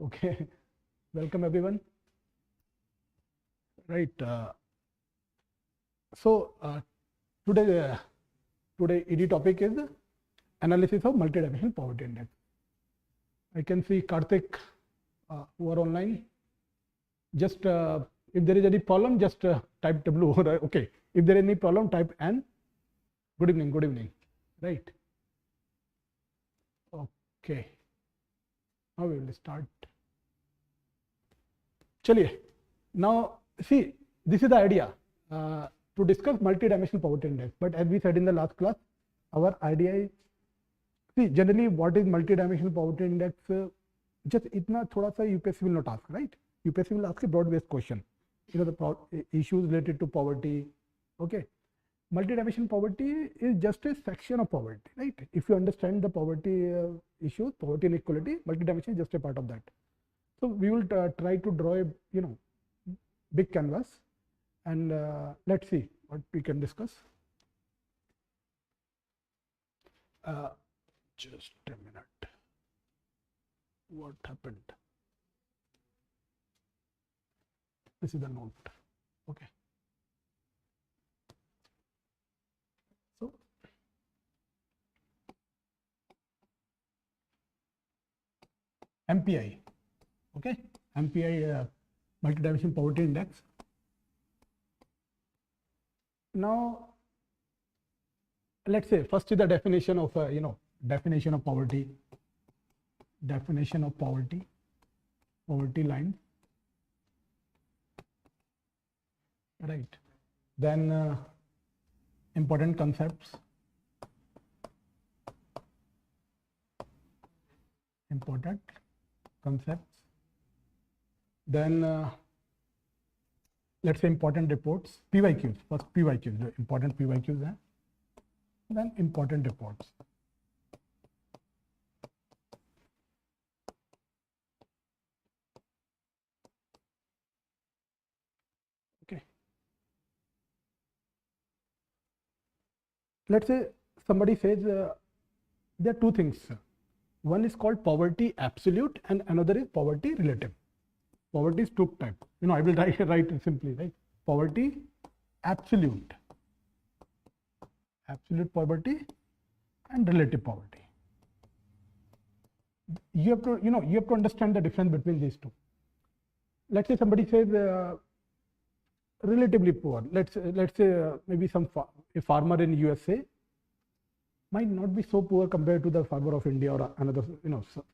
Okay, welcome everyone. Right. Today ED topic is analysis of multidimensional poverty index. I can see Karthik who are online. Just if there is any problem, just type W. Okay. If there is any problem, type N. Good evening. Good evening. Right. Okay. Now we will start. Chaliye. Now see, this is the idea to discuss multidimensional poverty index. But as we said in the last class, our idea is, see, generally what is multidimensional poverty index? Just itna thoda sa UPSC will not ask, right? UPSC will ask a broad-based question. You know, the issues related to poverty. Okay. Multidimensional poverty is just a section of poverty, right? If you understand the poverty issues, poverty inequality, multidimensional is just a part of that. So we will try to draw a big canvas, and let's see what we can discuss. Just a minute. What happened? This is the note. Okay. So MPI. Okay. MPI multidimensional poverty index. Now let's say first is the definition of definition of poverty. Definition of poverty. Poverty line. Right. Then important concepts. Important concepts. Then let's say important reports, PYQs. First PYQs, the important PYQs, then important reports. Okay. Let's say somebody says there are two things. One is called poverty absolute and another is poverty relative. Poverty is two types. I will write it simply, right? Poverty absolute. Absolute poverty and relative poverty. You have to, you have to understand the difference between these two. Let's say somebody says relatively poor. Let's say maybe a farmer in USA might not be so poor compared to the farmer of India or another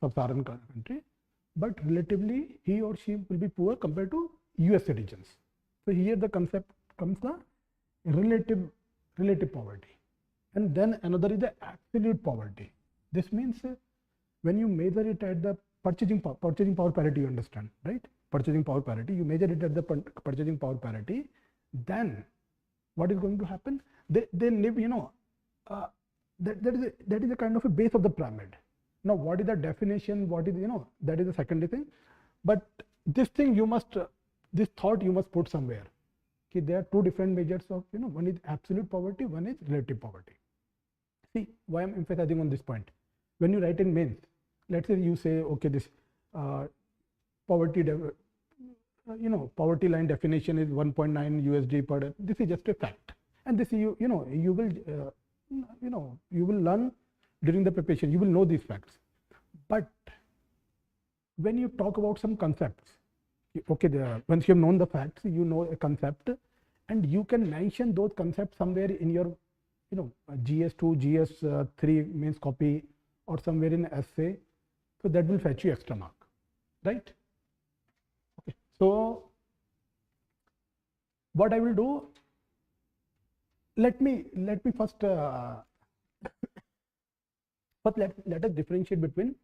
sub-Saharan country, but relatively he or she will be poor compared to US citizens. So here the concept comes the relative poverty. And then another is the absolute poverty. This means when you measure it at the purchasing power parity, you understand, right? Purchasing power parity, you measure it at the purchasing power parity, then what is going to happen? They live, that is a kind of a base of the pyramid. Now, what is the definition? What is, that is the secondary thing. But this thing this thought you must put somewhere. Okay, there are two different measures of, one is absolute poverty, one is relative poverty. See why I'm emphasizing on this point. When you write in mains, let's say you say, okay, this poverty line definition is 1.9 USD per day. This is just a fact, and this you will learn during the preparation. You will know these facts. But when you talk about some concepts, okay, once you have known the facts, you know a concept, and you can mention those concepts somewhere in your GS2, GS3 means copy, or somewhere in essay. So that will fetch you extra mark, right? Okay. So what I will do, let me first let us differentiate between.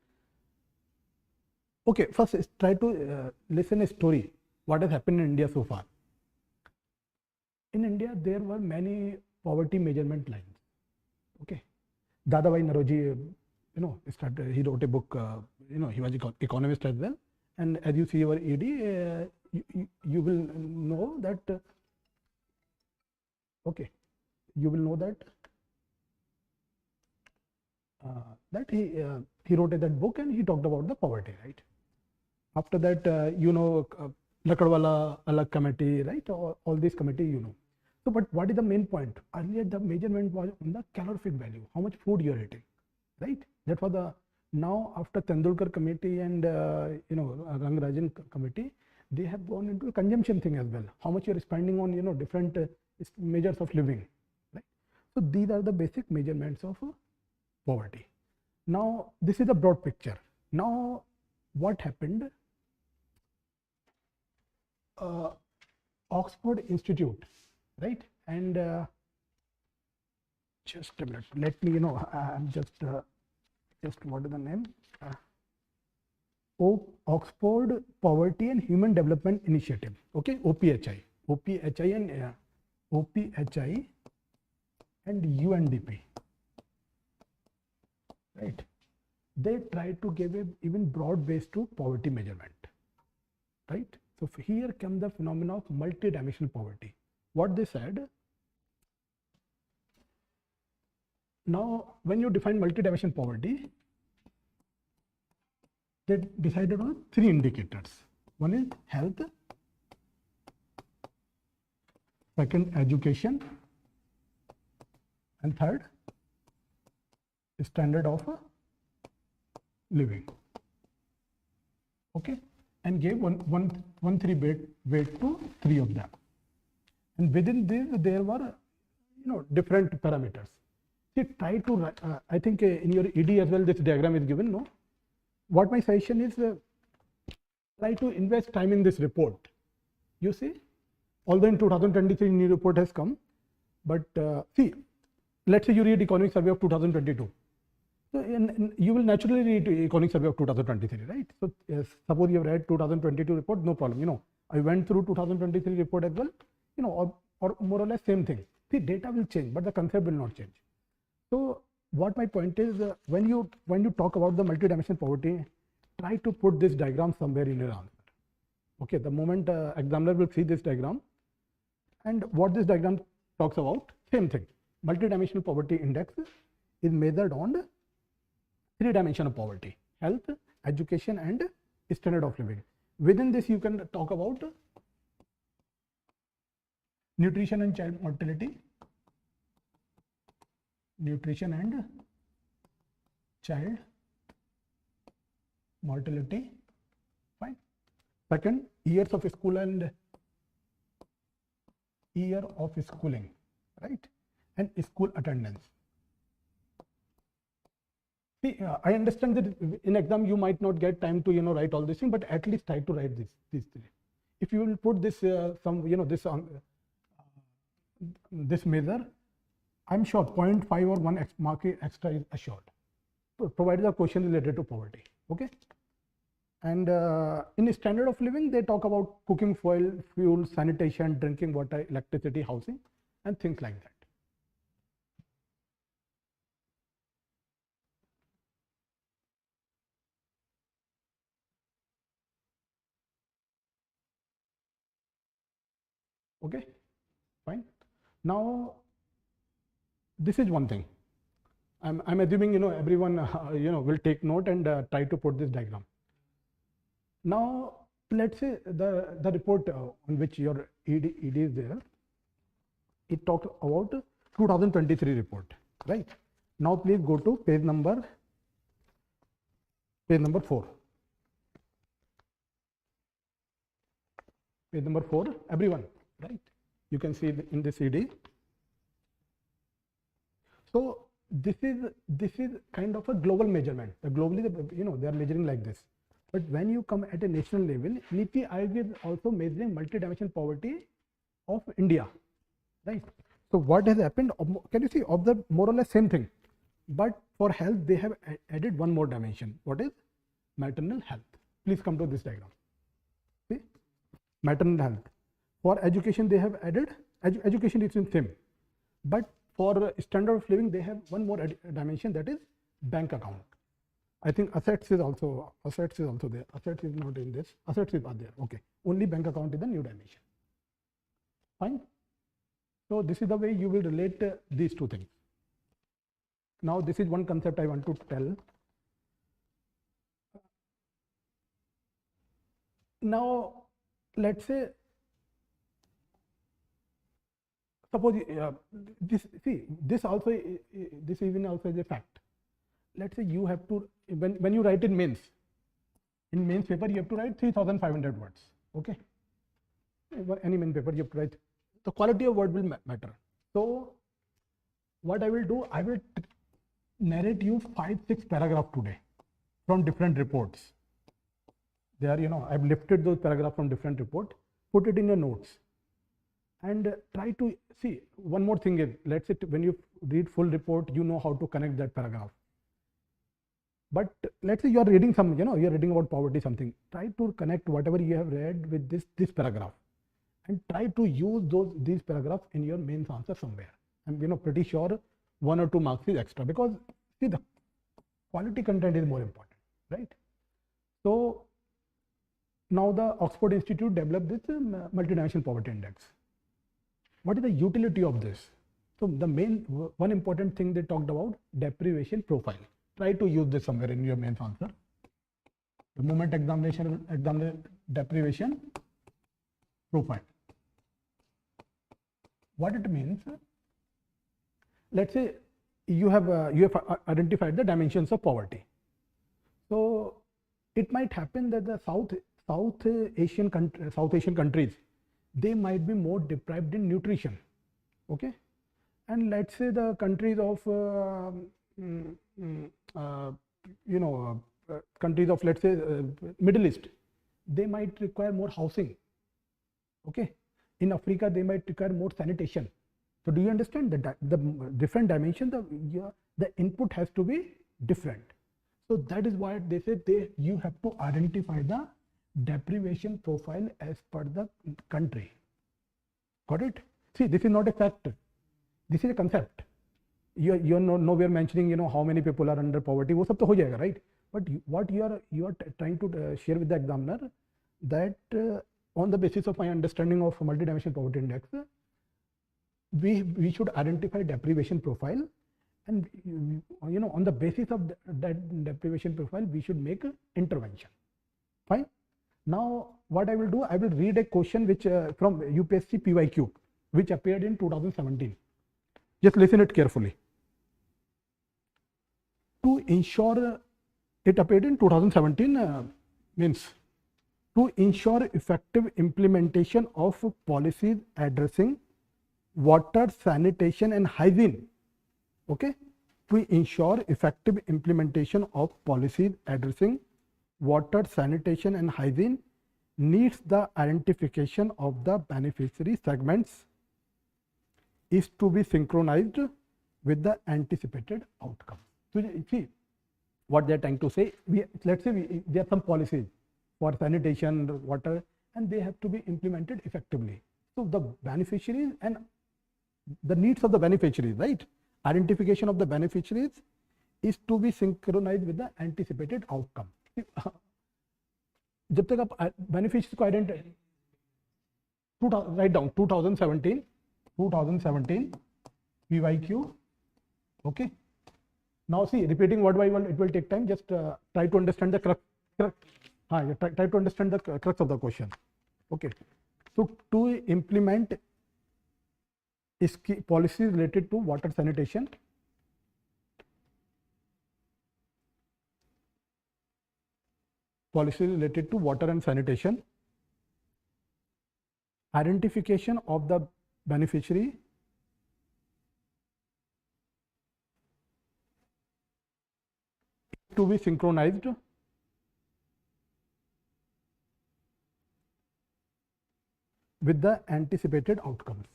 Okay, first try to listen a story what has happened in India so far. In India there were many poverty measurement lines. Okay, Dadabhai Naroji, he wrote a book. He was an economist as well, and as you see our ED, you will know that. Okay, you will know that he wrote that book and he talked about the poverty, right? After that, Lakadwala Alag committee, right? All these committee, you know. So, but what is the main point? Earlier, the measurement was on the calorific value, how much food you're eating, right? That was the, now after Tendulkar committee and, Rangarajan committee, they have gone into a consumption thing as well. How much you're spending on, different measures of living, right? So these are the basic measurements of poverty. Now, this is a broad picture. Now, what happened? Oxford Institute, right? And just a minute, let me, I'm just what is the name? Oxford Poverty and Human Development Initiative, okay, OPHI and UNDP, right? They try to give a even broad base to poverty measurement, right? So here comes the phenomenon of multidimensional poverty. What they said, now when you define multidimensional poverty, they decided on 3 indicators. One is health, second education, and third standard of living. Okay, and gave one three weight to 3 of them. And within this, there were different parameters. See, try to I think in your ED as well, this diagram is given. No, what my suggestion is, try to invest time in this report. You see, although in 2023 new report has come, but see, let's say you read Economic Survey of 2022. So you will naturally read Economic Survey of 2023, right? So suppose you have read 2022 report, no problem. I went through 2023 report as well, or more or less same thing. See, data will change, but the concept will not change. So what my point is, when you talk about the multidimensional poverty, try to put this diagram somewhere in your answer. Okay, the moment examiner will see this diagram, and what this diagram talks about, same thing. Multidimensional poverty index is measured on 3 dimensions of poverty: health, education, and standard of living. Within this, you can talk about nutrition and child mortality, nutrition and child mortality, fine. Second, years of school and year of schooling, right? And school attendance. See, I understand that in exam you might not get time to write all this thing, but at least try to write these 3. If you will put this this on this measure, I'm sure 0.5 or 1 mark extra is assured, provided the question is related to poverty. Okay. And in standard of living, they talk about cooking fuel, sanitation, drinking water, electricity, housing, and things like that. Okay, fine. Now, this is one thing. I'm assuming everyone will take note and try to put this diagram. Now, let's say the report on which your ED is there, it talks about 2023 report, right? Now, please go to page number 4. Page number 4, everyone, right? You can see in this ED. So this is kind of a global measurement. Globally, they are measuring like this. But when you come at a national level, NITI Aayog is also measuring multidimensional poverty of India, right? So what has happened? Can you see? Observe more or less same thing, but for health they have added one more dimension. What is maternal health? Please come to this diagram. See, maternal health. For education they have added education is in same, but for standard of living they have one more dimension, that is bank account. I think assets is also there. Assets is not in this. Assets is not there. Okay. Only bank account is the new dimension. Fine. So this is the way you will relate these 2 things. Now this is one concept I want to tell. Now, let's say, suppose this also, this even also is a fact. Let's say you have to, when you write in mains paper, you have to write 3,500 words. Okay, any main paper you have to write. The quality of word will matter. So what I will do, I will narrate you 5-6 paragraphs today from different reports. They are, I've lifted those paragraphs from different reports, put it in your notes, and try to see. One more thing is, let's say when you read full report, you know how to connect that paragraph. But let's say you are reading some, you are reading about poverty, something. Try to connect whatever you have read with this paragraph, and try to use these paragraphs in your mains answer somewhere. I'm pretty sure 1 or 2 marks is extra, because see, the quality content is more important, right? So now the Oxford Institute developed this multidimensional poverty index. What is the utility of this? So the one important thing they talked about, deprivation profile. Try to use this somewhere in your mains answer. The moment examination deprivation profile. What it means? Let's say you have identified the dimensions of poverty. So it might happen that the South Asian countries, they might be more deprived in nutrition. Okay, and let's say the countries of countries of, let's say, Middle East, they might require more housing. Okay, in Africa they might require more sanitation. So do you understand that the different dimensions, the input has to be different. So that is why they say you have to identify the deprivation profile as per the country. Got it? See, this is not a fact. This is a concept. You're nowhere mentioning, how many people are under poverty. वो सब तो हो जाएगा, right? But what you are trying to share with the examiner, that on the basis of my understanding of multidimensional poverty index, we should identify deprivation profile, and on the basis of that deprivation profile, we should make intervention. Fine. Now what I will do, I will read a question which from UPSC PYQ, which appeared in 2017. Just listen it carefully. To ensure, it appeared in 2017, means to ensure effective implementation of policies addressing water, sanitation and hygiene. Okay, to ensure effective implementation of policies addressing water, sanitation and hygiene needs the identification of the beneficiary segments is to be synchronized with the anticipated outcome. So see what they are trying to say. Let's say there are some policies for sanitation, water, and they have to be implemented effectively. So the beneficiaries and the needs of the beneficiaries, right? Identification of the beneficiaries is to be synchronized with the anticipated outcome. जब तक आप beneficiaries को identify, write down 2017 PYQ. Okay. Now see, repeating word by word, it will take time. Just try to understand the crux. Try to understand the crux of the question. Okay. So to implement policies related to water sanitation, and sanitation, identification of the beneficiary, to be synchronized with the anticipated outcomes.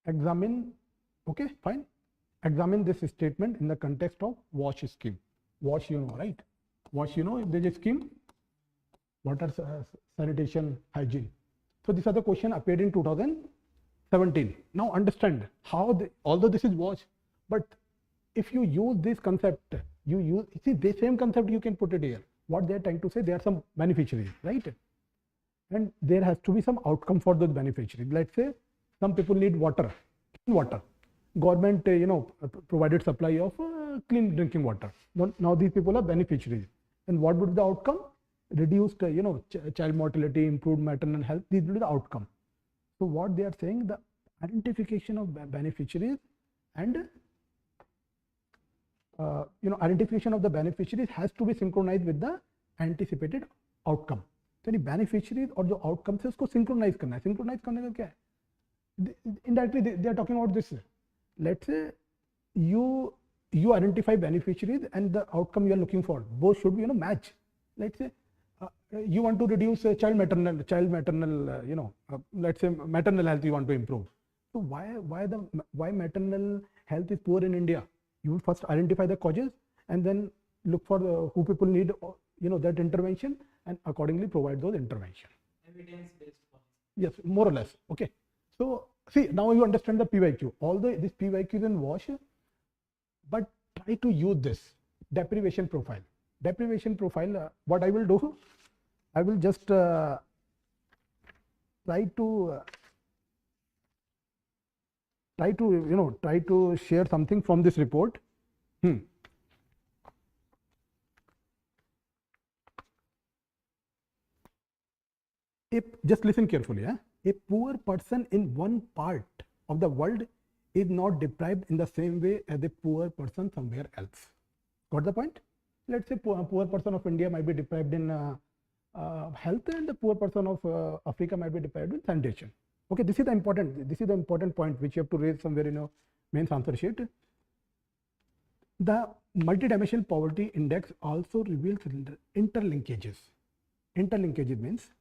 Examine, okay, fine. Examine this statement in the context of WASH scheme. WASH, right? WASH, if there is a scheme, water, sanitation, hygiene. So these are the question appeared in 2017. Now understand how, although this is WASH, but if you use this concept, see the same concept you can put it here. What they are trying to say, there are some beneficiaries, right? And there has to be some outcome for those beneficiaries. Let's say some people need water, government provided supply of clean drinking water. Now these people are beneficiaries, and what would be the outcome? Reduced child mortality, improved maternal health. These will be the outcome. So what they are saying, the identification of beneficiaries and identification of the beneficiaries has to be synchronized with the anticipated outcome. तो यानी beneficiaries और जो outcomes है उसको synchronize करना है. Synchronize करने का क्या है? Indirectly they are talking about this. Let's say you identify beneficiaries and the outcome you are looking for, both should be match. Let's say you want to reduce child maternal let's say maternal health you want to improve. So why maternal health is poor in India? You will first identify the causes and then look for who people need that intervention and accordingly provide those intervention. Evidence-based policy. Yes, more or less. Okay. So see, now you understand the PYQ. Although this PYQ is in wash, but try to use this deprivation profile. Deprivation profile. What I will do, I will just try to share something from this report. If just listen carefully, a poor person in one part of the world is not deprived in the same way as a poor person somewhere else. Got the point? Let's say poor person of India might be deprived in health, and the poor person of Africa might be deprived in sanitation. Okay, this is the important point which you have to raise somewhere in your main answer sheet. The multidimensional poverty index also reveals interlinkages. Interlinkages means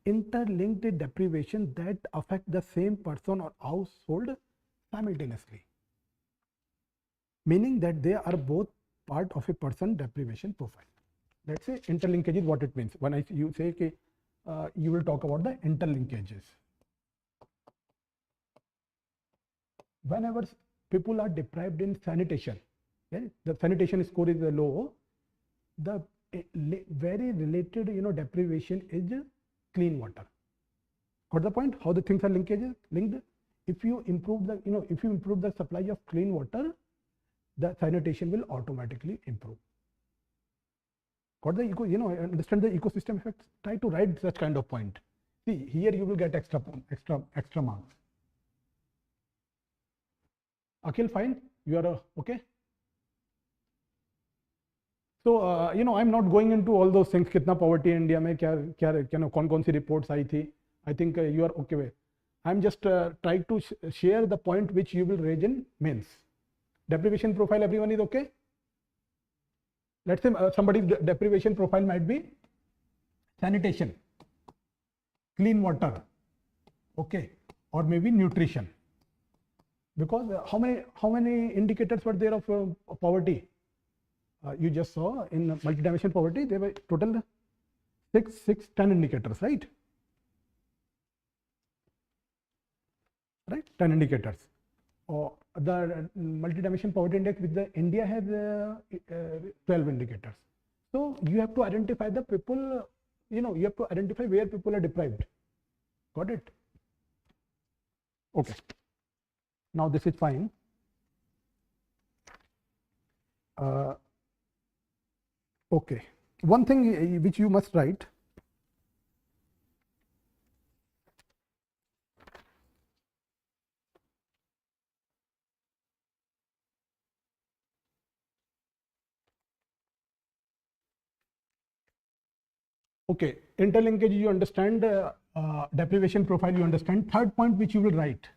interlinked deprivation that affect the same person or household simultaneously, meaning that they are both part of a person deprivation profile. Let's say interlinkage is what it means. When you say you will talk about the interlinkages. Whenever people are deprived in sanitation, the sanitation score is low, the very related deprivation is clean water. Got the point? How the things are linked? If you improve the supply of clean water, the sanitation will automatically improve. Got the understand the ecosystem effects? Try to write such kind of point. See, here you will get extra marks. Akhil, fine? You are okay? So I'm not going into all those things. कितना poverty India में क्या कौन सी reports आई थी? I think you are okay with. I'm just trying to share the point which you will raise in mains. Deprivation profile, everyone is okay? Let's say somebody's deprivation profile might be sanitation, clean water, okay, or maybe nutrition. Because how many indicators were there of poverty? You just saw in multidimensional poverty there were total 10 indicators, right? Right, 10 indicators. The multidimensional poverty index with the India has 12 indicators. So you have to identify the people, you have to identify where people are deprived. Got it? Okay. Now this is fine. Okay. One thing which you must write. Okay, interlinkage you understand, deprivation profile you understand. Third point which you will write.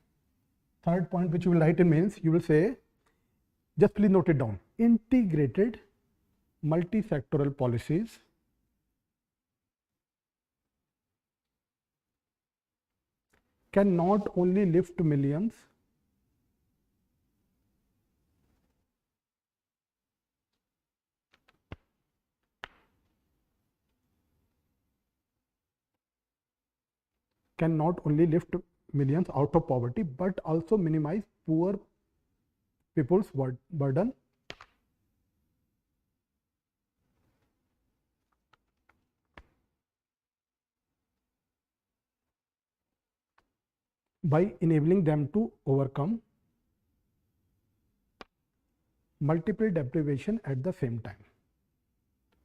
In means you will say, just please note it down. Integrated multi-sectoral policies can not only lift millions, out of poverty, but also minimize poor people's burden by enabling them to overcome multiple deprivation at the same time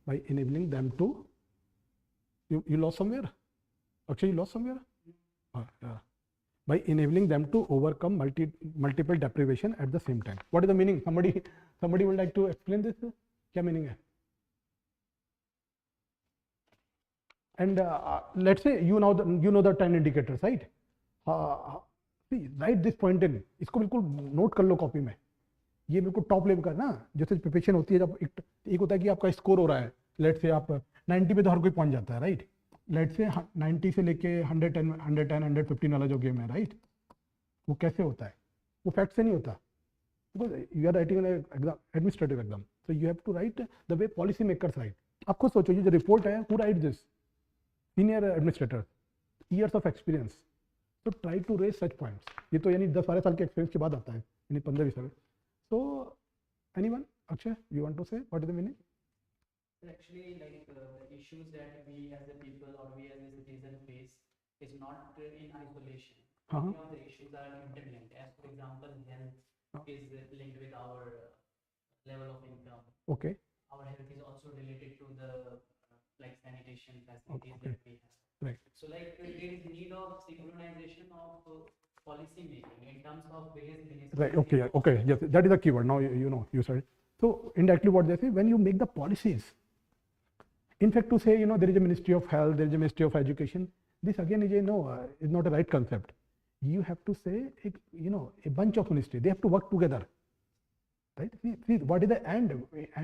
by enabling them to, you lost somewhere? Actually, you lost somewhere? Yeah. By enabling them to overcome multiple deprivation at the same time. What is the meaning? Somebody would like to explain this? Kya meaning hai? And let's say you know the 10 indicators, right? See, write this point in. इसको बिल्कुल note कर लो copy में. ये बिल्कुल top level का ना, जैसे preparation होती है जब एक होता है कि आपका स्कोर हो रहा है, लेट्स से आप 90 पे तो हर कोई पहुंच जाता है, राइट? लेट्स से 90 से लेके 110 115 वाला जो गेम है, राइट? वो कैसे होता है? वो फैक्ट से नहीं होता, because you are writing an administrative exam, so you have to write the way policy makers write. आप खुद सोचो, ये जो रिपोर्ट है, who write this? Senior administrator, years of experience. तो try to raise such points. ये तो यानी 10-12 साल के एक्सपीरियंस के बाद आता है, यानी 15-20 साल. So, anyone? Akshay, you want to say what is the meaning? Actually, like the issues that we as a people or we as a citizen face is not in isolation. Many of the issues are interlinked. As for example, health is linked with our level of income. Okay. Our health is also related to the like sanitation facilities that we have. Right. So like there is need of synchronization of policy making in terms of various ministries. Right. Okay. Yes, that is the keyword. Now you said it. So indirectly what they say, when you make the policies, in fact, to say there is a Ministry of Health, there is a Ministry of Education. This again is is not a right concept. You have to say a bunch of ministries. They have to work together. Right. See what is the end?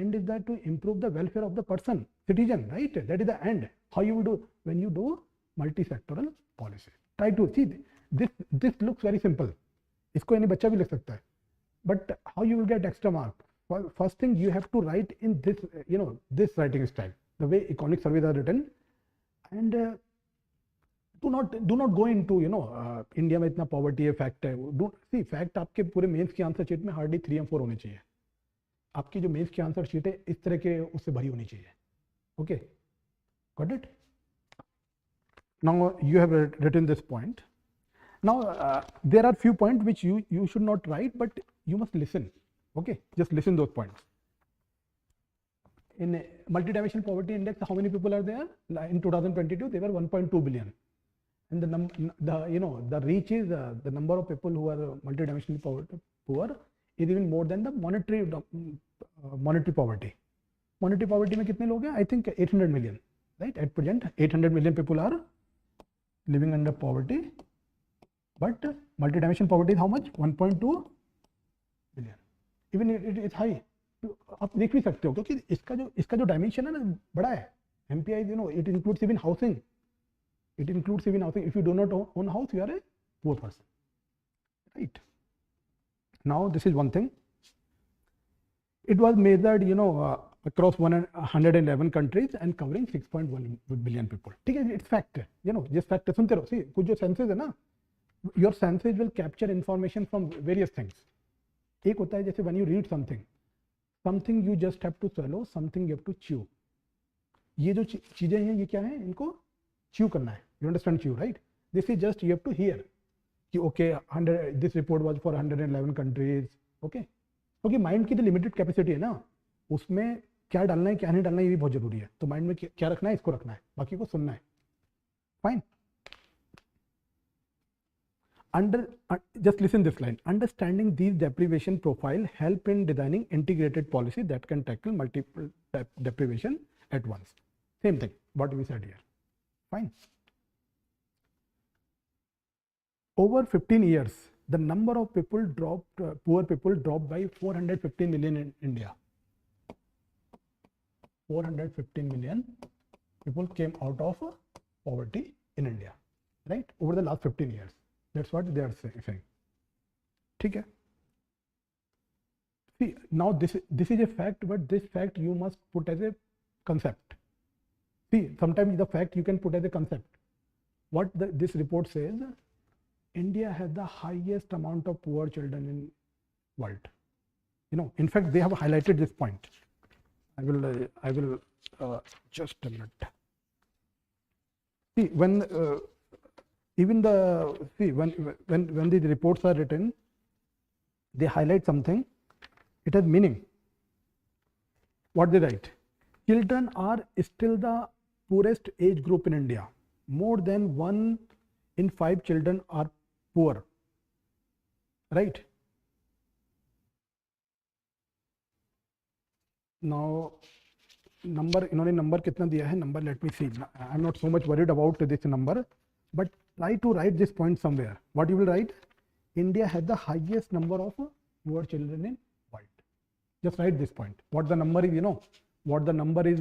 End is that to improve the welfare of the person, citizen. Right. That is the end. How you will do when you do multi-sectoral policy. Try to see. This looks very simple. इसको यानी बच्चा भी लिख सकता है. But how you will get extra mark? First thing you have to write in this this writing style, the way economic surveys are written, and do not go into India में इतना poverty है, fact है. See fact आपके पूरे mains की answer sheet में hardly 3 या 4 होने चाहिए. आपकी जो मेंस की आंसर शीट है इस तरह के उससे भरी होनी चाहिए. Okay, got it? Now you have written this point. Now there are few points which you should not write, but you must listen. Okay, just listen those points. In multidimensional poverty index, how many people are there? In 2022, they were 1.2 billion, and the reach is the number of people who are multidimensionally poor is even more than the monetary poverty. Monetary poverty में कितने लोग हैं? I think 800 million, right? At present, 800 million people are living under poverty. But multidimensional poverty is how much? 1.2 billion. Even it is high. आप देख भी सकते हो क्योंकि इसका जो डायमेंशन है ना बड़ा है. MPI it includes even housing. It includes even housing. If you do not own house, you are a poor person. Right. Now this is one thing. It was measured across 111 countries and covering 6.1 billion people. ठीक है, it's fact. जिस fact है सुनते रहो. See कुछ जो senses है ना, your senses will capture information from various things. एक होता है जैसे when you read something you just have to swallow, something you have to chew. ये जो चीजें हैं ये क्या है? इनको chew करना है. You understand chew, right? This is just you have to hear. कि okay, this report was for 111 countries. Okay, क्योंकि माइंड की तो लिमिटेड कैपेसिटी है ना, उसमें क्या डालना है क्या नहीं डालना है ये भी बहुत जरूरी है. तो माइंड में क्या रखना है, इसको रखना है, बाकी को सुनना है. Fine. Just listen this line. Understanding these deprivation profile help in designing integrated policy that can tackle multiple deprivation at once. Same thing what we said here. Fine. Over 15 years, the number of people poor people dropped by 415 million in India. 415 million people came out of poverty in India, right? Over the last 15 years. That's what they are saying. ठीक है? See, now this is a fact, but this fact you must put as a concept. See, sometimes the fact you can put as a concept. What this report says, India has the highest amount of poor children in world. In fact, they have highlighted this point. I will just a minute. See, when these reports are written, they highlight something. It has meaning. what they write? Children are still the poorest age group in India. More than 1 in 5 children are poor, right? Now, number, इन्होंने number कितना दिया है? Number, let me see. I'm not so much worried about this number, but try to write this point somewhere. What you will write? India has the highest number of poor children in world. Just write this point. What the number is, you know, what the number is.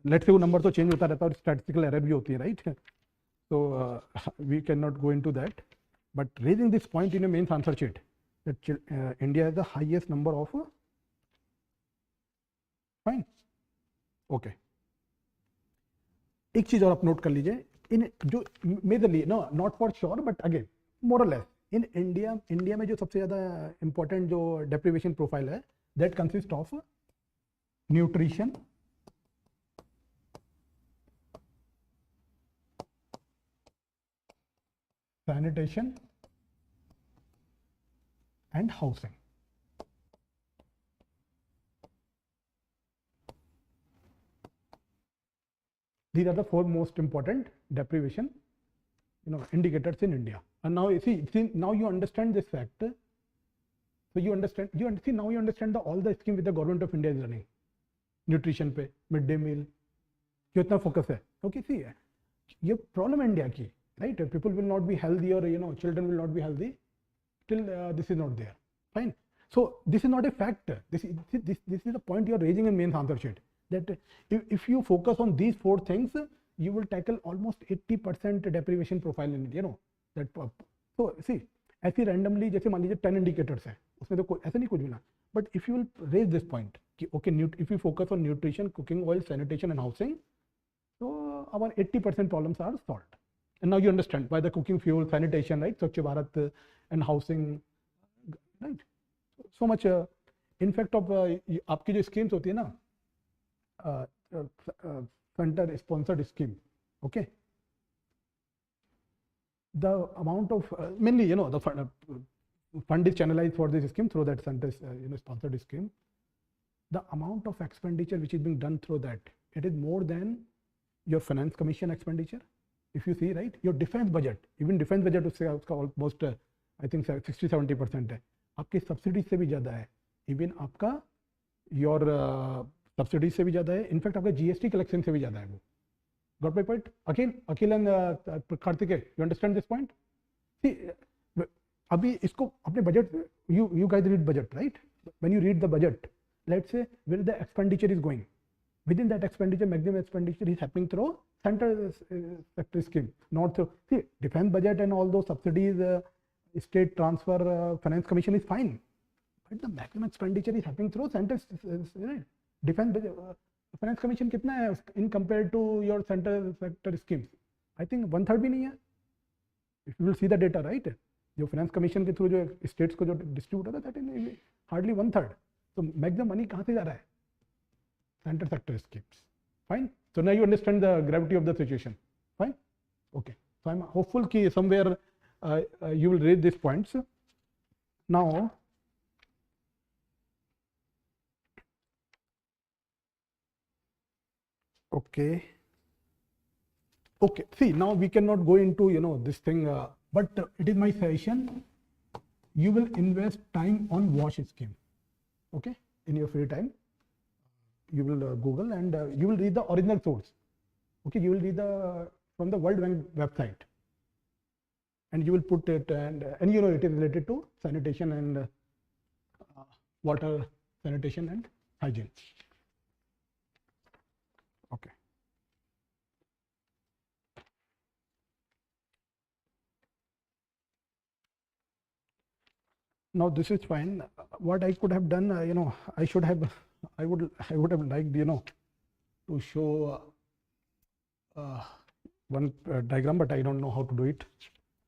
Let's say वो number तो change होता रहता है और statistical error भी होती है, right? So we cannot go into that. But raising this point in a mains answer sheet that India has the highest number of. Fine. Okay. एक चीज और आप नोट कर लीजिए, इन जो majorly no not for sure but again more और less in India में जो सबसे ज्यादा इंपॉर्टेंट जो डेप्रिवेशन प्रोफाइल है that consist of nutrition, sanitation and housing. These are the 4 most important deprivation, you know, indicators in India. And now you see now you understand this fact. So you understand now you understand all the scheme with the government of India is running. Nutrition पे, midday meal, कितना focus है? Okay, see, ये problem है India की. Right, people will not be healthy, or you know, children will not be healthy till this is not there. Fine. So this is not a fact. This is the point you are raising in mains answer sheet. That if you focus on these 4 things, you will tackle almost 80% deprivation profile in, you know, that. So see, ऐसे randomly जैसे मान लीजिए 10 indicators है, उसमें तो ऐसा नहीं कुछ भी ना. But if you will raise this point, कि okay, if you focus on nutrition, cooking oil, sanitation and housing, so our 80% problems are solved. And now you understand why the cooking fuel, sanitation, right? Swachh Bharat and housing, right? So much. In fact, of आपकी जो schemes होती है ना, center sponsored scheme, okay? The amount of mainly, you know, the fund is channelized for this scheme through that center, you know, sponsored scheme. The amount of expenditure which is being done through that, it is more than your finance commission expenditure. If you see, right, your defense budget, even defense budget उसका almost I think 60-70% है, आपके subsidy से भी ज़्यादा है, even आपका your subsidy से भी ज़्यादा है, इनफैक्ट आपका जीएसटी कलेक्शन से भी ज़्यादा है वो. Got my point? Akhil and Karthikeya, you understand this point? See, अभी इसको अपने budget, you guys read budget, right? When you read the budget, let's say where the expenditure is going. Within that expenditure, maximum expenditure is happening through center sector scheme, not through, see, defense budget and all those subsidies, state transfer, finance commission is fine, but the maximum expenditure is happening through center, right? Defense budget, finance commission कितना है in compared to your center sector schemes? I think 1/3 भी नहीं है. If you will see the data, right? जो finance commission के through जो states को जो distribute होता है, that is hardly 1/3. So maximum money कहाँ से जा रहा है? Center sector schemes. Fine. So now you understand the gravity of the situation. Fine. Okay. So I'm hopeful कि somewhere you will raise these points. Now, okay. Okay. See, now we cannot go into, you know, this thing, but it is my suggestion. You will invest time on WASH scheme. Okay. In your free time. You will Google and you will read the original source. Okay, you will read from the World Bank website, and you will put it, and you know it is related to sanitation and water, sanitation and hygiene. Okay. Now this is fine. What I could have done, you know, I would have liked, you know, to show one diagram, but I don't know how to do it.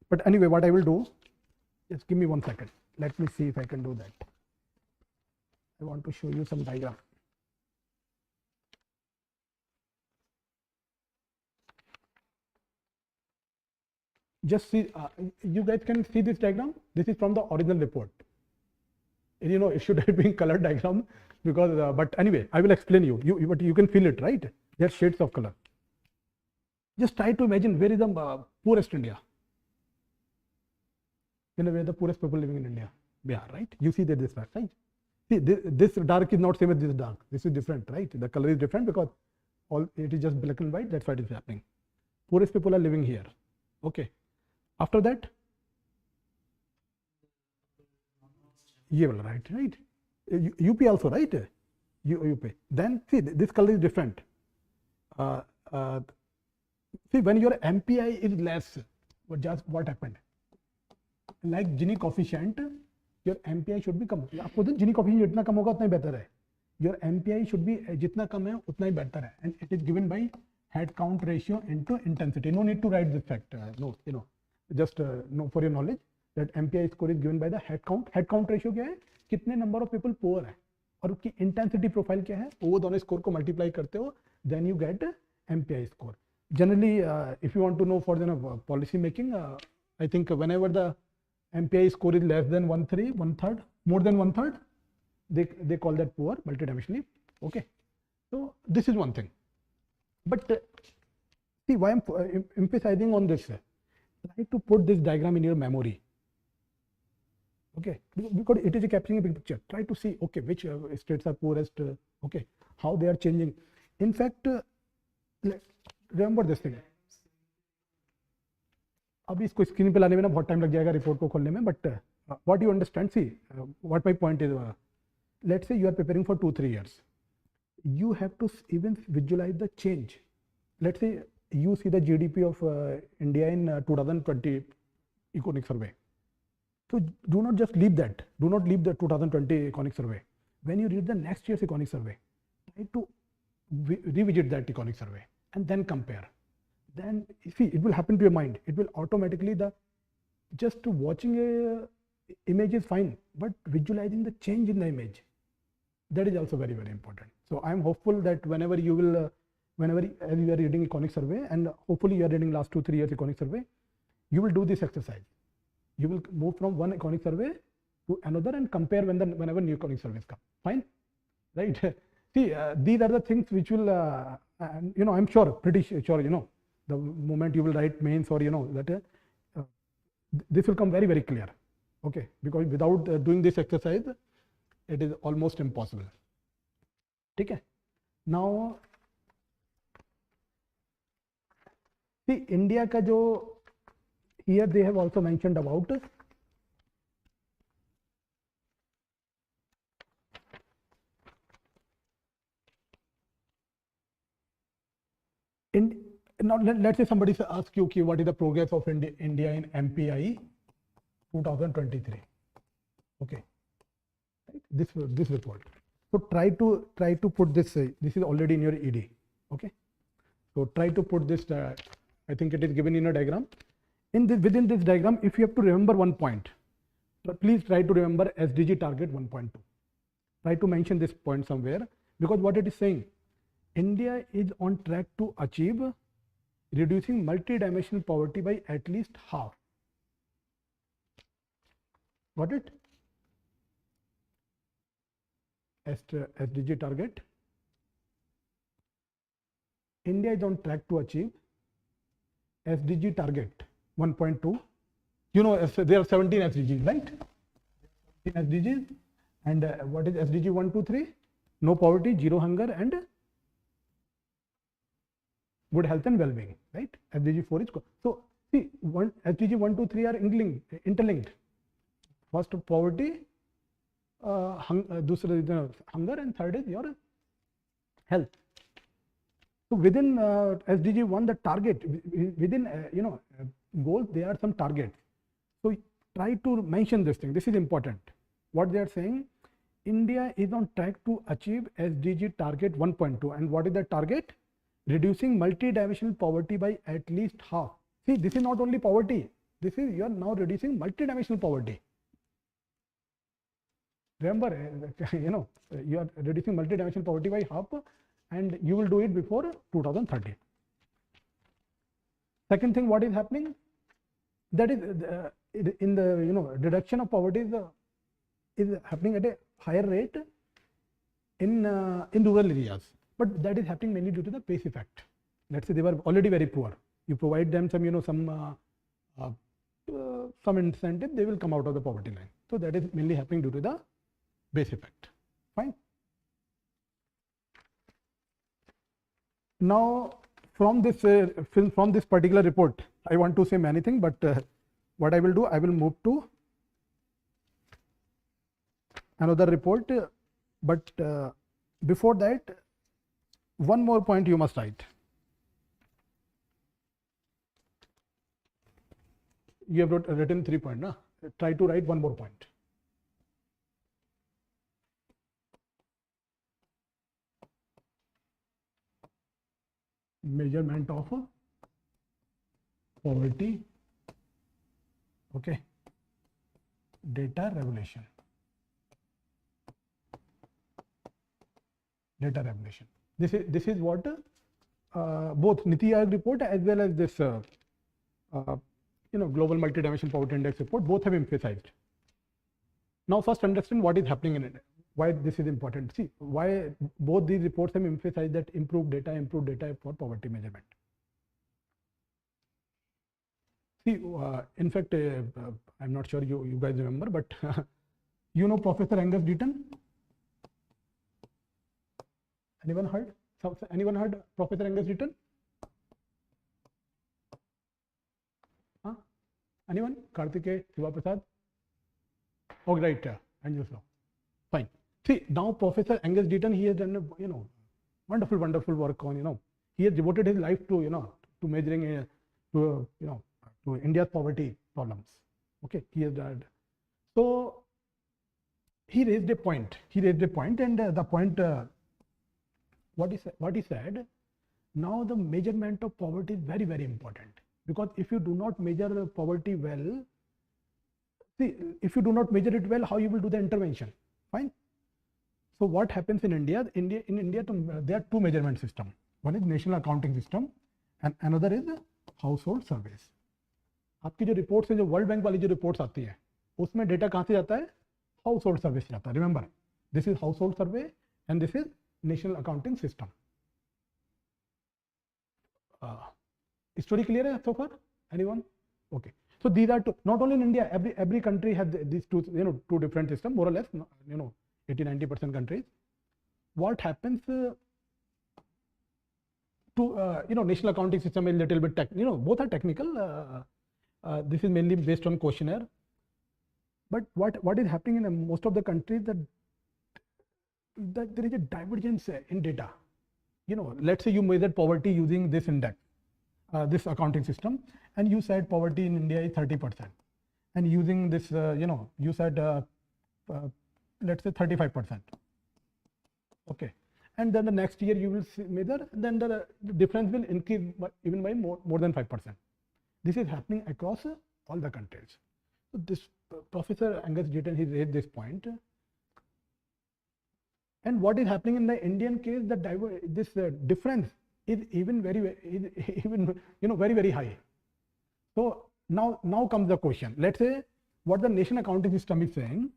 But anyway, what I will do, just give me 1 second. Let me see if I can do that. I want to show you some diagram. Just see, you guys can see this diagram. This is from the original report. You know, it should have been color diagram because, but anyway, I will explain you. But you can feel it, right? There are shades of color. Just try to imagine where is the poorest India. You know, where the poorest people living in India? Bihar, right? You see that this fact, right? See, this dark is not same as this dark. This is different, right? The color is different because it is just black and white. That's why it is happening. Poorest people are living here. Okay. After that, yeah, right, right. UP also, right? UP. Then see, this color is different. See, when your MPI is less, what happened? Like Gini coefficient, your MPI should be कम. आपको तो Gini coefficient जितना कम होगा उतना ही बेहतर है. Your MPI should be जितना कम है उतना ही बेहतर है. And it is given by head count ratio into intensity. No need to write this fact. No, you know, just know for your knowledge that MPI score is given by the head count. Head count ratio क्या है? कितने number of people poor है और उसकी intensity profile क्या है? वो दोनों score को multiply करते हो, then you get MPI score. Generally, if you want to know for the policy making, I think whenever the MPI score is less than 1/3, more than 1/3, they call that poor multidimensionally. Okay, so this is one thing. But see why I'm emphasizing on this. Try to put this diagram in your memory. Okay, because it is capturing a big picture. Try to see, okay, which states are poorest. Okay, how they are changing. In fact, remember this thing. अभी इसको screen पे लाने में ना बहुत time लग जाएगा report को खोलने में, but what you understand, see what my point is, let's say you are preparing for 2-3 years, you have to even visualize the change. Let's say you see the GDP of India in 2020 economic survey. So do not just leave that. Do not leave the 2020 economic survey. When you read the next year's economic survey, try to revisit that economic survey and then compare. Then see, it will happen to your mind. It will automatically, just watching a image is fine, but visualizing the change in the image, that is also very, very important. So I am hopeful that whenever you will, as you are reading economic survey, and hopefully you are reading last 2-3 years economic survey, you will do this exercise. You will move from one economic survey to another and compare whenever new economic surveys come. Fine, right? See, these are the things which will, you know, I'm sure, pretty sure, you know, the moment you will write mains or, you know, that this will come very, very clear. Okay, because without doing this exercise, it is almost impossible. Okay, now see, India ka jo, here they have also mentioned about now let's say somebody asks you, okay, what is the progress of India in MPI 2023? Okay, this report. So try to put this. This is already in your ED. Okay, so try to put this. I think it is given in a diagram. Within this diagram, if you have to remember one point, so please try to remember SDG target 1.2. Try to mention this point somewhere, because what it is saying, India is on track to achieve reducing multidimensional poverty by at least half. Got it? SDG target. India is on track to achieve SDG target 1.2. You know, there are 17 SDGs, right? 17 SDGs. And what is SDG 1, 2, 3? No poverty, zero hunger, and good health and well-being, right? SDG 4 is so see, SDG 1, 2, 3 are interlinked. First poverty, hunger, and third is your health. So within SDG 1, the target within you know, goals, there are some targets. So try to mention this thing. This is important. What they are saying, India is on track to achieve SDG target 1.2. And what is the target? Reducing multidimensional poverty by at least half. See, this is not only poverty. This is, you are now reducing multidimensional poverty. Remember, you know, you are reducing multidimensional poverty by half, and you will do it before 2030. Second thing, what is happening? That is in the, you know, reduction of poverty is happening at a higher rate in rural areas, but that is happening mainly due to the base effect. Let's say they were already very poor. You provide them some some incentive, they will come out of the poverty line. So that is mainly happening due to the base effect. Fine. Now from this particular report, I want to say many things, but what I will do, I will move to another report, but before that, one more point you must write. You have written 3 points, na? Try to write one more point. Measurement of poverty, okay, data revelation. Data revelation. This is what both Niti Aayog report as well as this global multidimensional poverty index report both have emphasized. Now first understand what is happening in it, why this is important. See why both these reports have emphasized that improved data for poverty measurement. See, in fact, I'm not sure you guys remember, but you know Professor Angus Deaton? Anyone heard? Anyone heard Professor Angus Deaton? Huh? Anyone? Karthikeya, Shiva Prasad? Oh, right, Angus Law. Fine. See, now Professor Angus Deaton, he has done wonderful work on he has devoted his life to to measuring to India's poverty problems. Okay, he has done. So he raised a point. And the point. What he said, now the measurement of poverty is very, very important, because if you do not measure poverty well, see, if you do not measure it well, how you will do the intervention? Fine. So what happens in India? In India, there are two measurement systems. One is national accounting system and another is household surveys. आपकी जो reports है, जो world bank वाली जो reports आती है, उसमें data कहाँ से जाता है? हाउस होल्ड सर्वे से जाता है. Remember, this is house hold survey and this is national accounting system. Story clear hai so far? Anyone? Okay. So these are two. Not only in India, every country has these two, two different systems, more or less. 80-90% countries. What happens to national accounting system is a little bit both are technical. This is mainly based on questionnaire. But what is happening in most of the countries that there is a divergence in data. Let's say you measured poverty using this index, this accounting system, and you said poverty in India is 30%, and using this, you said let's say 35%. Okay, and then the next year you will measure, then the difference will increase even by more than 5%. This is happening across all the countries. So this Professor Angus Deaton, he raised this point. And what is happening in the Indian case, this difference is even very very high. So now comes the question. Let's say what the national accounting system is saying,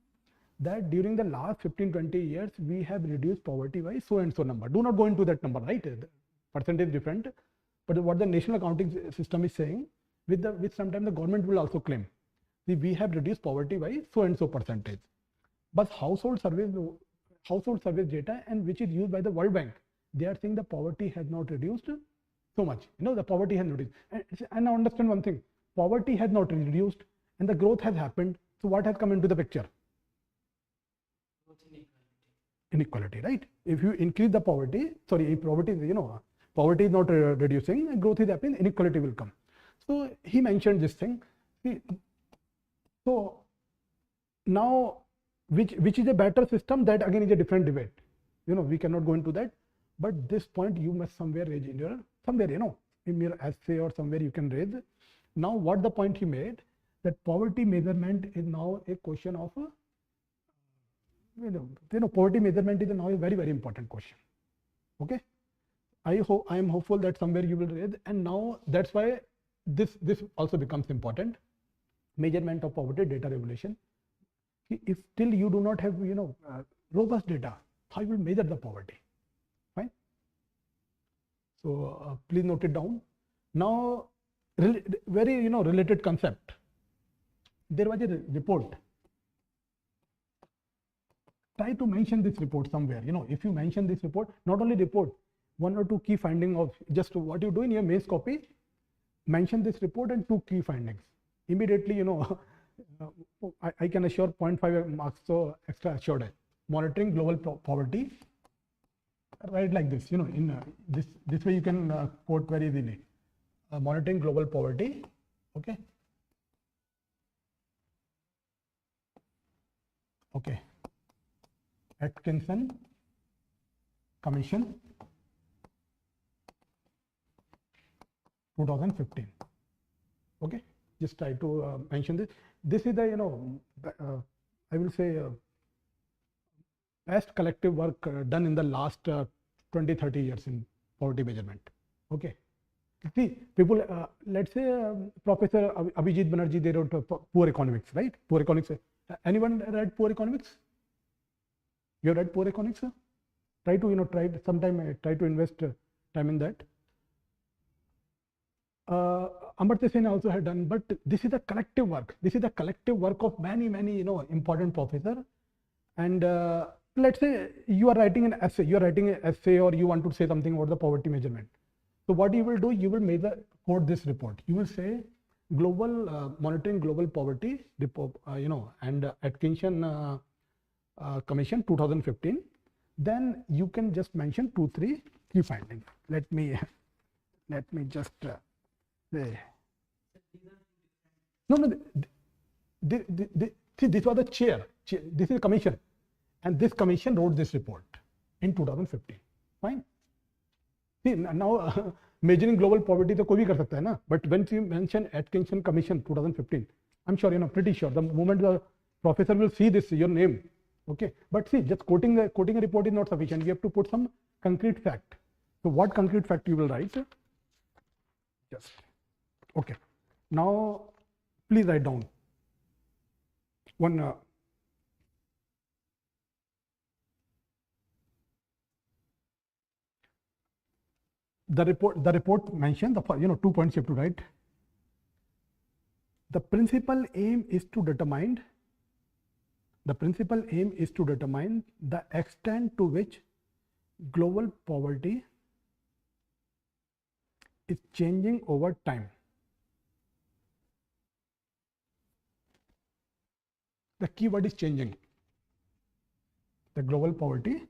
that during the last 15-20 years we have reduced poverty by so and so number. Do not go into that number, right? The percentage is different, but what the national accounting system is saying, which sometimes the government will also claim, we have reduced poverty by so and so percentage. But household survey data, and which is used by the World Bank, they are saying the poverty has not reduced so much. The poverty has reduced. And now understand one thing, poverty has not reduced and the growth has happened. So what has come into the picture? Inequality, right? If you increase the poverty, poverty is not reducing, growth is happening, inequality will come. So he mentioned this thing. So now, which is a better system, that again is a different debate. We cannot go into that, but this point you must somewhere raise in your in your essay or somewhere you can raise. Now what the point he made, that poverty measurement is now a question of poverty measurement is now a very, very important question. Okay, I am hopeful that somewhere you will raise, and now that's why this also becomes important. Measurement of poverty, data revelation. if still you do not have, robust data, how you will measure the poverty? Fine. So please note it down. Now, very, related concept. There was a report. Try to mention this report somewhere. If you mention this report, not only report, 1 or 2 key findings of just what you do in your mains copy, mention this report and 2 key findings. Immediately, I can assure 0.5 marks, so extra assured. Monitoring global poverty. Write like this, in this way you can quote very easily. Monitoring global poverty. Okay. Okay. Atkinson Commission 2015. Okay, just try to mention this. This is the I will say best collective work done in the last 20-30 years in poverty measurement. Okay, see people. Let's say Professor Abhijit Banerjee, they wrote Poor Economics, right? Poor Economics. Anyone read Poor Economics? You have read Poor Economics? Try to try to invest time in that. Amartya Sen also had done, but this is a collective work. This is the collective work of many important professors. And let's say you are writing an essay. You are writing an essay, or you want to say something about the poverty measurement. So what you will do, you will quote this report. You will say global monitoring global poverty report, and Atkinson Commission 2015. Then you can just mention 2-3 key findings. Let me just say. No. See, this was the chair. This is a commission, and this commission wrote this report in 2015. Fine. See, now measuring global poverty तो कोई भी कर सकता है ना. But when you mention Atkinson Commission 2015, I'm sure, pretty sure the moment the professor will see this, your name. Okay, but see, just quoting a report is not sufficient. We have to put some concrete fact. So what concrete fact you will write? Yes. Okay. Now, please write down one. The report mentioned 2 points you have to write. The principal aim is to determine the extent to which global poverty is changing over time. The keyword is changing. The global poverty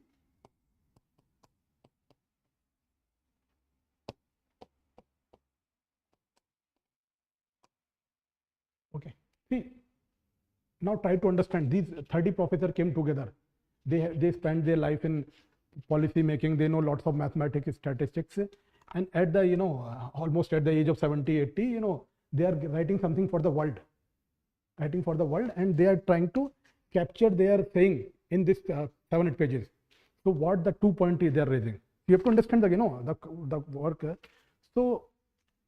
okay. See, now try to understand. These 30 professors came together. They spent their life in policy making. They know lots of mathematics, statistics, and at the almost at the age of 70, 80, they are writing something for the world, and they are trying to capture their saying in this 7-8 pages. So what the 2 point they are raising? You have to understand the work. So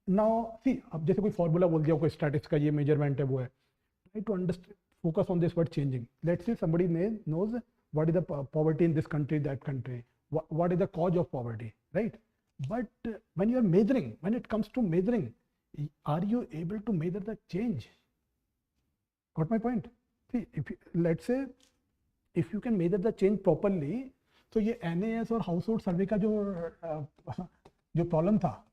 now see, अब जैसे कोई formula बोल दिया, कोई statistics का ये measurement है वो है. Try to understand. Focus on this word changing. Let's say somebody knows what is the poverty in this country, that country, what is the cause of poverty, right? But when you are measuring, when it comes to measuring, are you able to measure the change? Got my point? See, let's say if you can measure the change properly, तो ये NAS और household सर्वे का जो problem था,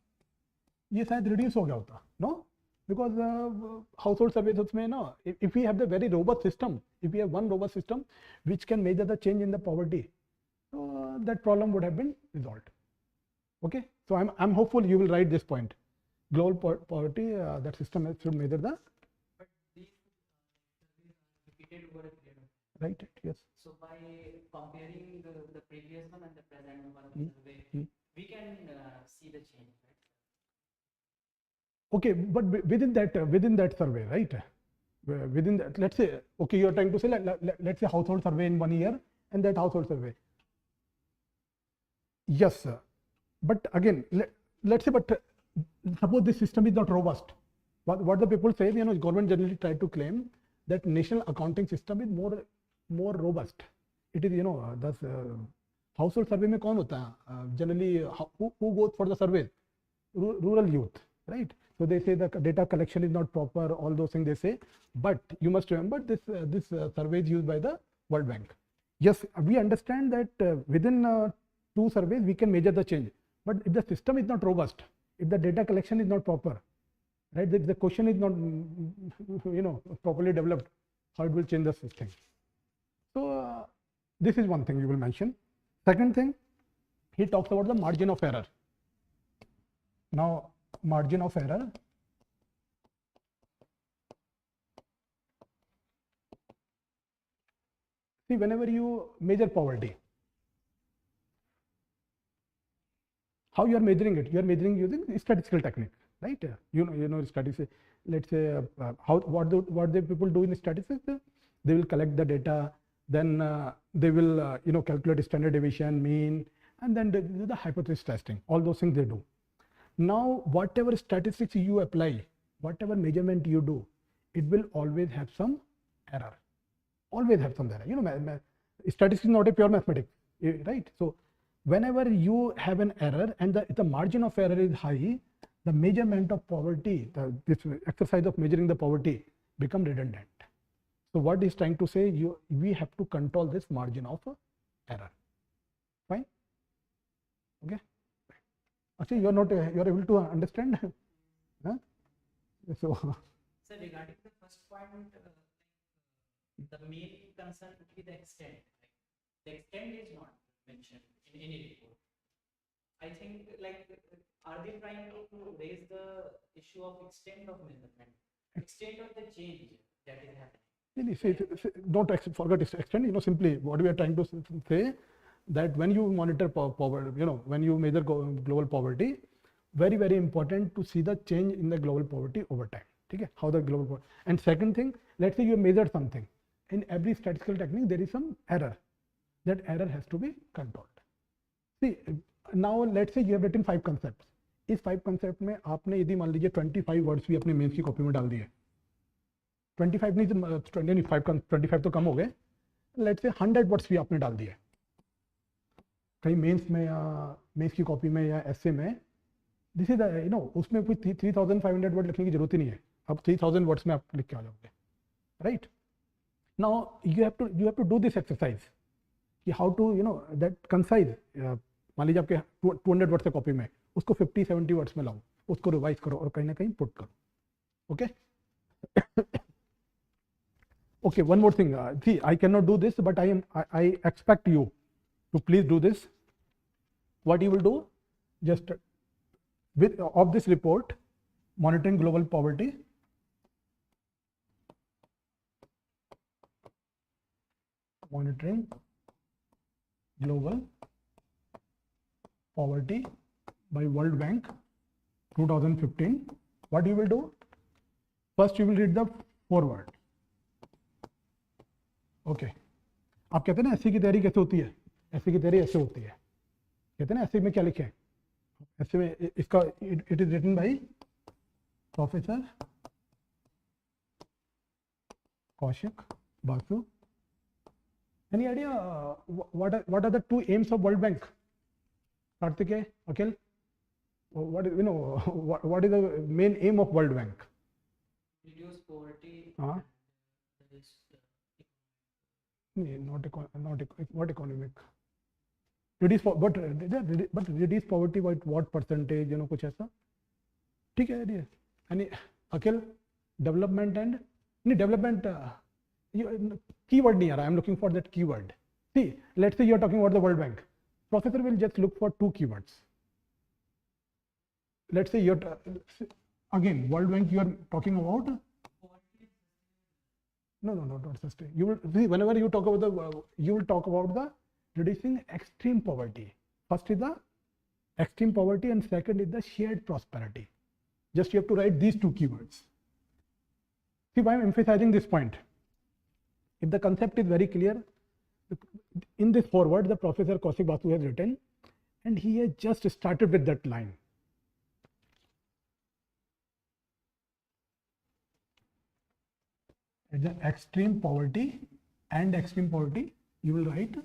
ये शायद reduce हो गया होता, no? Because household surveys उसमें ना, if we have the very robust system, if we have one robust system which can measure the change in the poverty, so that problem would have been resolved. Okay, so I'm hopeful you will write this point. Global poverty, that system should measure the. But these repeated over a period of time. Right. Yes. So by comparing the previous one and the present one, we can see the change, right? Okay, but within that survey, right? Within that, let's say, okay, you are trying to say, let's say household survey in 1 year, and that household survey. Yes, sir. But again, let's say, but suppose this system is not robust. What the people say, government generally try to claim that national accounting system is more robust. It is, the household survey में कौन होता है? Generally, who goes for the survey? Rural youth, right? So they say the data collection is not proper, all those things they say. But you must remember this survey is used by the World Bank. Yes, we understand that within 2 surveys we can measure the change. But if the system is not robust, if the data collection is not proper, right, the question is not properly developed, how it will change the system. So this is one thing you will mention. Second thing, he talks about the margin of error. Now, margin of error. See, whenever you measure poverty, how you are measuring it? You are measuring using statistical technique, right? You know statistics. Let's say what the people do in statistics, they will collect the data, then they will calculate standard deviation, mean, and then they do the hypothesis testing. All those things they do. Now, whatever statistics you apply, whatever measurement you do, it will always have some error. Always have some error. Statistics is not a pure mathematics, right? So whenever you have an error and the margin of error is high, the measurement of poverty, this exercise of measuring the poverty become redundant. So what he's trying to say, we have to control this margin of error. Fine? Okay. Actually, you're able to understand. Huh? So. Sir, regarding the first point, the main concern would be the extent. The extent is not mentioned in any report. I think, are they trying to raise the issue of extent of measurement, extent of the change that is happening? Don't forget extent. Simply what we are trying to say, that when you monitor poverty, when you measure global poverty, very, very important to see the change in the global poverty over time. Okay? How the global poverty. And second thing, let's say you measured something. In every statistical technique, there is some error. That error has to be controlled. See, now let's say you have written 5 concepts. इस 5 concepts में आपने यदि मान लीजिए 25 words भी अपने mains की copy में डाल दिए. 25 नहीं 25 तो कम हो गए. Let's say 100 words भी आपने डाल दिए. कहीं मेंस में या मेंस की कॉपी में या एसे में. दिस इज उसमें कोई 3500 वर्ड लिखने की जरूरत ही नहीं है. अब 3000 वर्ड्स में आप लिख के आ जाओगे, right? Now you have to do this exercise कि हाउ टू दैट कंसाइज. मान लीजिए आपके 200 वर्ड्स है कॉपी में, उसको 50-70 वर्ड्स में लाओ, उसको रिवाइज करो और कहीं ना कहीं पुट करो. Okay okay, one more thing. See, I can not do this, but I expect you to please do this. What you will do, just of this report, monitoring global poverty, monitoring global poverty by World Bank 2015. What you will do, first you will read the foreword. Okay, आप कहते हैं ना SC की तैयारी कैसे होती है, ऐसे की तैयारी ऐसे होती है. कहते हैं ना ऐसे में क्या लिखे, ऐसे में इसका it is written by professor Kaushik Basu. Any idea what are the 2 aims of World Bank? Kartikeya, Akhil, what is the main aim of World Bank? Reduce poverty. Not economic. Reduce but reduce poverty by what percentage, कुछ ऐसा. ठीक है ये. यानी Akhil development and नहीं development keyword नहीं आ रहा. I am looking for that keyword. See, let's say you are talking about the World Bank. Professor will just look for 2 keywords. Let's say you're again World Bank, you are talking about. No, not sustain. You will see, whenever you talk about you will talk about the reducing extreme poverty. First is the extreme poverty and second is the shared prosperity. Just you have to write these 2 keywords. See why I'm emphasizing this point. If the concept is very clear, in this foreword the Professor Kaushik Basu has written, and he has just started with that line. at the extreme poverty you will write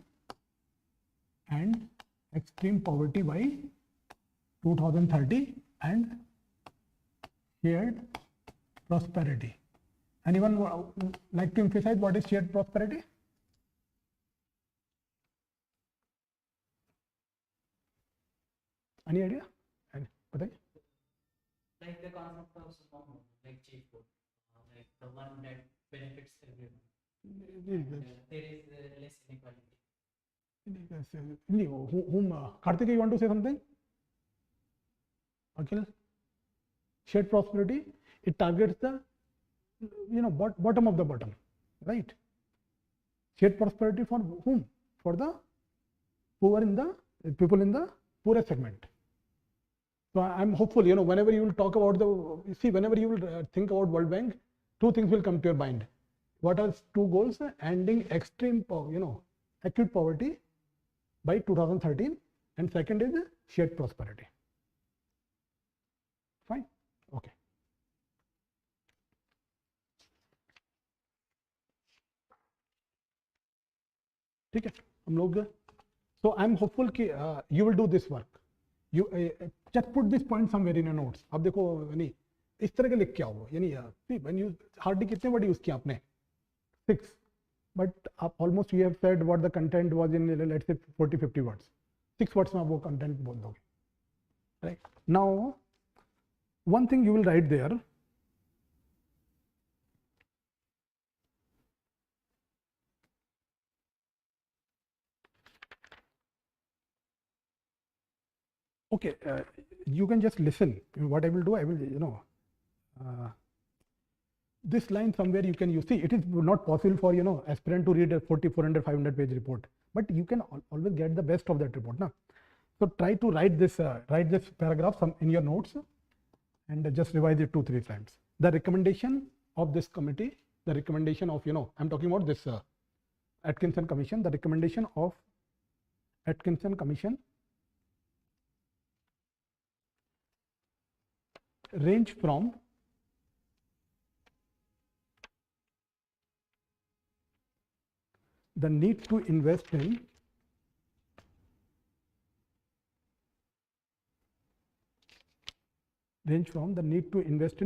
and extreme poverty by 2030 and shared prosperity. Anyone like to emphasize what is shared prosperity? Any idea? Like the concept of small, like cheap food, like the one that benefits everyone. There is less inequality. Karthik, you want to say something? Akhil? Shared prosperity, it targets the bottom of the bottom, right? Shared prosperity for whom? For the poor people in the poorest segment. So I'm hopeful, whenever you will talk about whenever you will think about World Bank, two things will come to your mind. What are two goals? Ending extreme, acute poverty by 2013, and second is shared prosperity. Fine. Okay. ठीक है हम लोग. So I'm hopeful कि you will do this work. You just put this point somewhere in your notes. अब देखो यानी इस तरह के लिख के आओ, यानी when you hardly कितने वर्ड यूज किए आपने? 6. But almost you have said what the content was in, let's say 40-50 words. 6 words में आप वो content बोल दोगे. Right. Now one thing you will write there. Okay, you can just listen. What I will do, I will, this line somewhere you can use. See, it is not possible for, aspirant to read a 40, 400, 500 page report, but you can always get the best of that report. Now, so try to write this paragraph in your notes and just revise it 2-3 times. The recommendation of this committee, the recommendation of, I'm talking about this Atkinson Commission, the recommendation of Atkinson Commission range from the need to invest in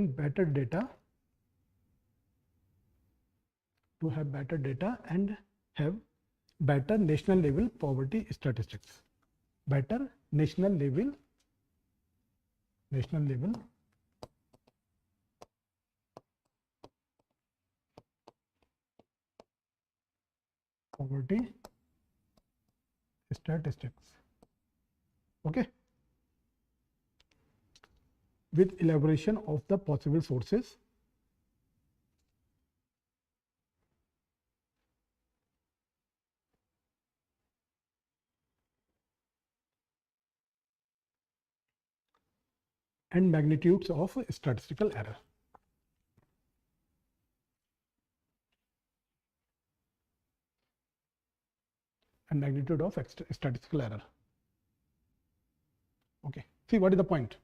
better data, to have better data and have better national level poverty statistics. Better national level poverty statistics. Okay. With elaboration of the possible sources and magnitudes of statistical error. And magnitude of statistical error. Okay. See, what is the point?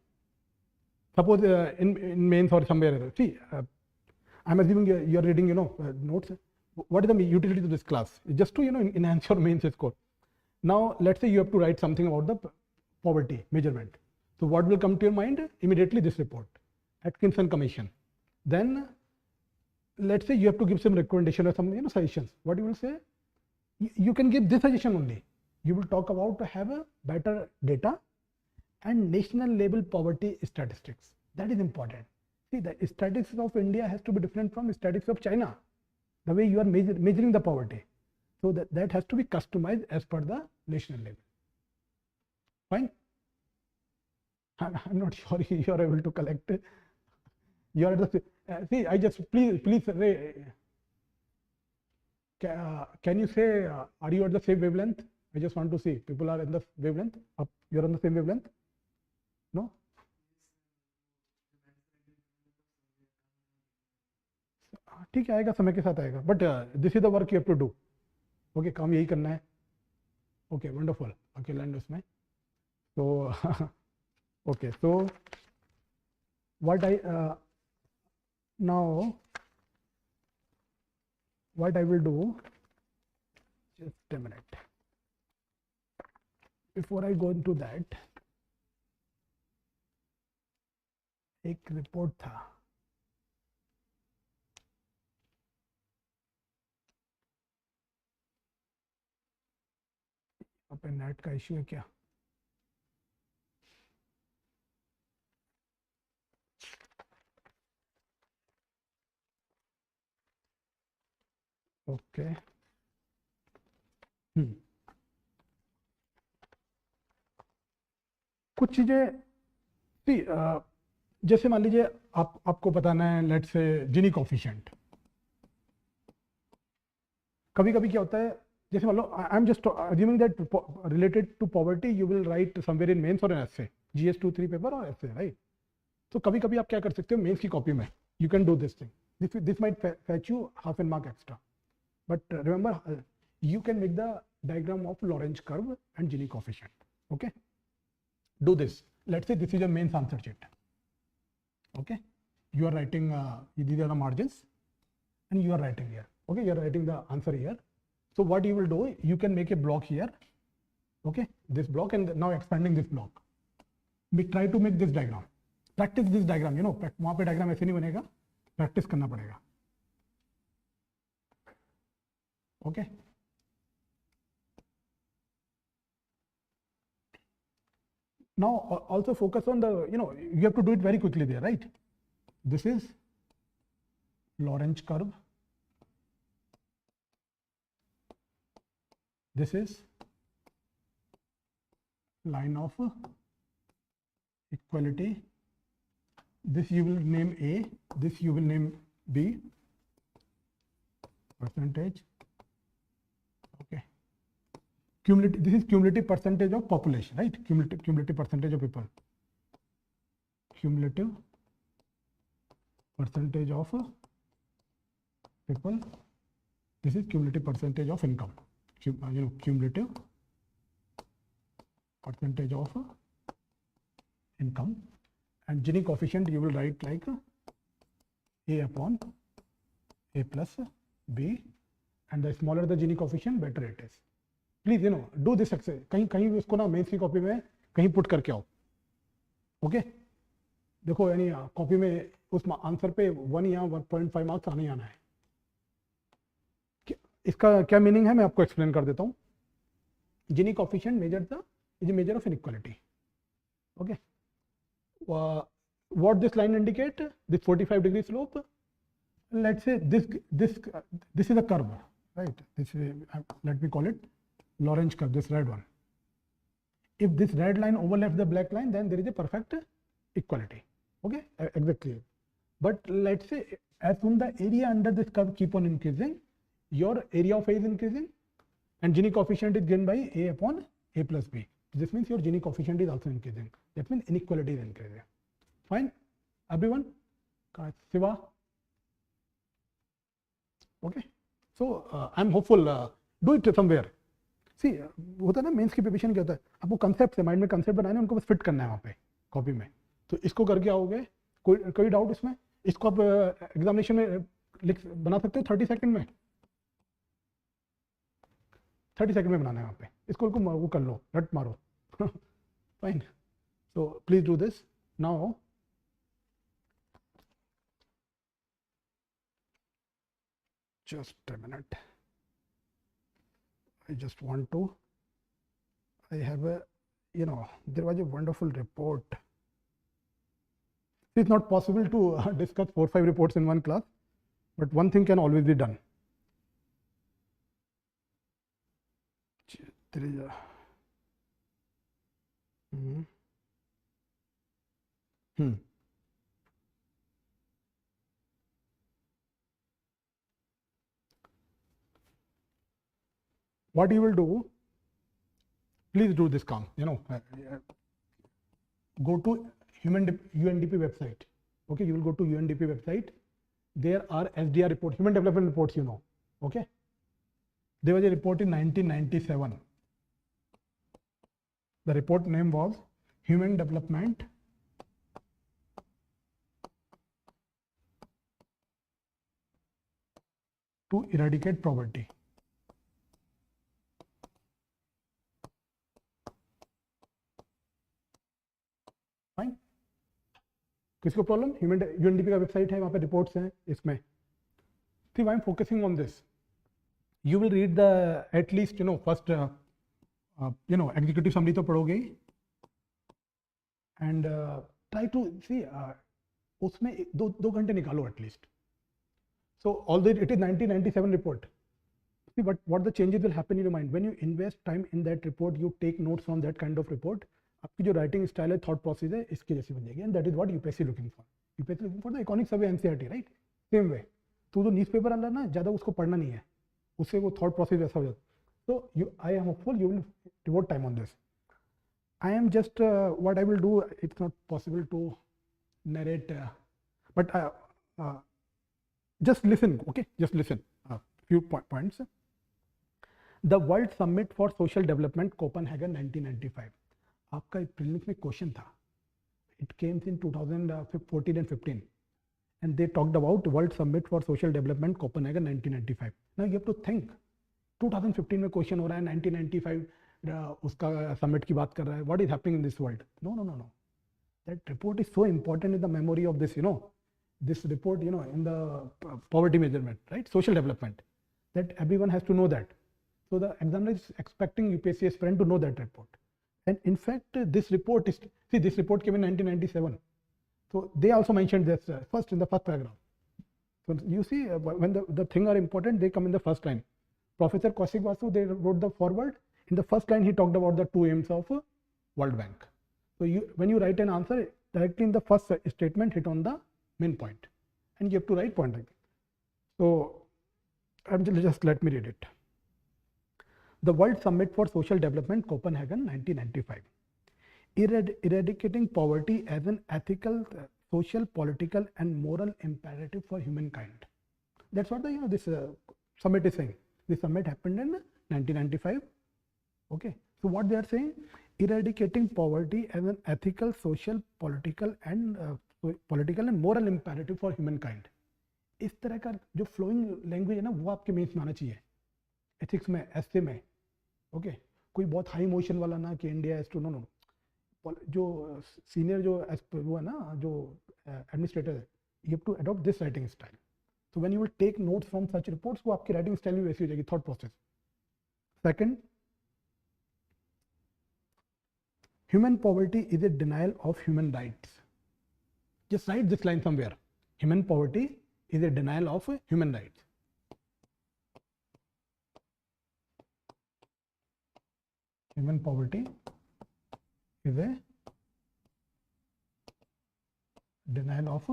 Suppose in mains or somewhere, see, I'm assuming you're reading, notes. What is the utility to this class? Just to, enhance your mains score. Now, let's say you have to write something about the poverty measurement. So what will come to your mind? Immediately this report, Atkinson Commission. Then, let's say you have to give some recommendation or some, suggestions. What you will say? You can give this suggestion only. You will talk about to have a better data and national level poverty statistics. That is important. See, the statistics of India has to be different from statistics of China, the way you are measuring the poverty. So that has to be customized as per the national level. Fine. I'm not sure you are able to collect. You are the see. I just please. Can you say, are you at the same wavelength? I just want to see people are in the wavelength. You're on the same wavelength? No? ठीक है, आएगा समय के साथ आएगा. But this is the work you have to do. Okay, काम यही करना है. Okay, wonderful. Okay, land उसमें. So, okay, so what I now. what I will do, just a minute. Before I go into that, एक report था, यहाँ पे net का इश्यू है क्या? ओके, कुछ चीजें जैसे मान लीजिए आपको बताना है, लेट्स से जिनी कोफिशिएंट। कभी कभी क्या होता है, जैसे मान लो I am just assuming that related to poverty you will write somewhere in mains और एन एसए, जीएस 2-3 पेपर और एसए, राइट? तो कभी कभी आप क्या कर सकते हो, मेंस की कॉपी में you can do this thing, this might fetch you half an mark extra, but remember you can make the diagram of Lorentz curve and Gini coefficient. Okay, do this. Let's say this is your mains answer sheet. Okay, you are writing these are the margins and you are writing here. Okay, you are writing the answer here. So what you will do, you can make a block here. Okay, this block, and now expanding this block. We try to make this diagram. Practice this diagram. You know, वहाँ पे diagram ऐसे नहीं बनेगा, practice करना पड़ेगा. Okay. Now also focus on the, you have to do it very quickly there, right? This is Lorentz curve. This is line of equality. This you will name A, this you will name B, percentage. Okay. Cumulative, this is cumulative percentage of population, right? Cumulative percentage of people. Cumulative percentage of people. This is cumulative percentage of income. Cumulative percentage of income. And Gini coefficient you will write like A upon A plus B. And the smaller the Gini coefficient, better it is. Please, do this exercise. कहीं इसको ना mains की copy में कहीं put करके आओ. Okay, देखो यानी कॉपी में उस आंसर पे 1 या 1.5 मार्क्स आने ही आना है. इसका क्या मीनिंग है मैं आपको एक्सप्लेन कर देता हूँ. Gini coefficient is a measure of inequality. Okay. What this line indicate? This 45-degree slope. Let's say this is a curve, right? This is, let me call it Lorentz curve, this red one. If this red line overlaps the black line, then there is a perfect equality. Okay, exactly. But let's say as soon the area under this curve keep on increasing, your area of A is increasing, and Gini coefficient is given by A upon A plus B. This means your Gini coefficient is also increasing. That means inequality is increasing. Fine, everyone? Siva? Okay. So I'm hopeful. Do it somewhere. सी होता है ना mains की preparation क्या होता है, आपको concept है, mind में कंसेप्ट बनाने, उनको बस फिट करना है वहाँ पे कॉपी में. तो इसको करके आओगे, कोई डाउट इसमें? इसको आप एग्जामिनेशन में बना सकते हो 30 सेकंड में. 30 सेकंड में बनाना है वहाँ पे. इसको वो कर लो, रट मारो. Fine. So please do this now. Just a minute. I just want to, I have a, there was a wonderful report. It's not possible to discuss 4 or 5 reports in one class, but one thing can always be done. There is a, what you will do, please do this calm, go to UNDP website. Okay, you will go to UNDP website. There are SDR reports, human development reports, okay. There was a report in 1997. The report name was Human Development to eradicate poverty. Fine. किसको problem? UNDP का website है, वहाँ पे reports हैं इसमें. See, why I'm focusing on this? You will read the at least first executive summary तो पढ़ोगे ही, and try to see उसमें दो घंटे निकालो at least. So although it is 1997 report, see what the changes will happen in your mind when you invest time in that report. You take notes from that kind of report. आपकी जो writing style है, thought process है, इसकी जैसी बन जाएगी. And that is what UPSC looking for. UPSC looking for the economic survey NCERT, right? Same way. तो जो न्यूज़पेपर वाला ना ज़्यादा उसको पढ़ना नहीं है, उससे वो थॉट प्रोसेस वैसा हो जाता. तो you I am hopeful you will devote time on this. I am just what I will do. It's not possible to narrate, but just listen. Okay, just listen. Few points. The World Summit for Social Development, Copenhagen, 1995. आपका prelims में question था. It came in 2014 and 15, and they talked about World Summit for Social Development, Copenhagen, 1995. Now you have to think. 2015 में question हो रहा है, 1995 उसका summit की बात कर रहा है. What is happening in this world? No no no no. That report is so important in the memory of this this report in the poverty measurement, right? Social development, that everyone has to know that. So the examiner is expecting UPSC aspirant to know that report. And in fact this report is, see, this report came in 1997, so they also mentioned this first in the first paragraph. So you see when the thing are important, they come in the first line. Professor Kaushik Vasu, they wrote the forward. In the first line, he talked about the 2 aims of World Bank. So when you write an answer, directly in the first statement, hit on the main point, and you have to write point like that. So just let me read it. The World Summit for Social Development, Copenhagen, 1995. Eradicating poverty as an ethical, social, political, and moral imperative for humankind. That's what this summit is saying. This summit happened in 1995. Okay, so what they are saying, eradicating poverty as an ethical, social, political and moral imperative for humankind. इस तरह का जो flowing language है ना, वो आपके mains में आना चाहिए, एथिक्स में, एस्से में. ओके, कोई बहुत हाई इमोशन वाला ना कि इंडिया हैज टू, नो. जो सीनियर जो वो है ना, जो एडमिनिस्ट्रेटर है, you have to adopt this writing style. So when you will take notes from such reports, वो आपकी राइटिंग स्टाइल भी वैसी हो जाएगी, thought process. Second, human poverty is a denial of human rights. Just write this line somewhere. Human poverty is a denial of human rights. Human poverty is a denial of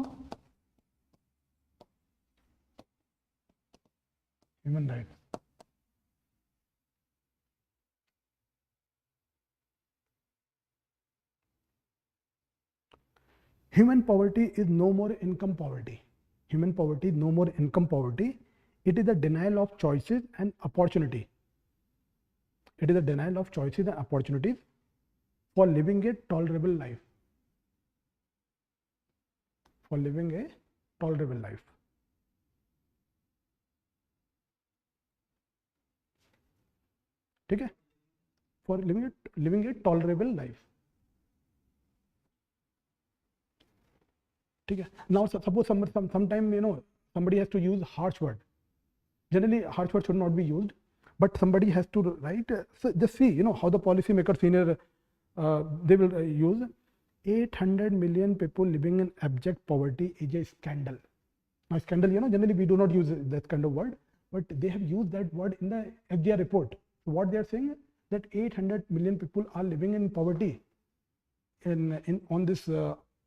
human rights. Human poverty is no more income poverty. Human poverty is no more income poverty. It is a denial of choices and opportunity. It is a denial of choices and opportunities for living a tolerable life. For living a tolerable life. ठीक है? For living a tolerable life. ठीक है. Now suppose sometime somebody has to use harsh word. Generally harsh word should not be used, but somebody has to write. So just see how the policy maker senior they will use 800 million people living in abject poverty is a scandal. Now scandal, generally we do not use that kind of word, but they have used that word in the FDR report. So what they are saying that 800 million people are living in poverty on this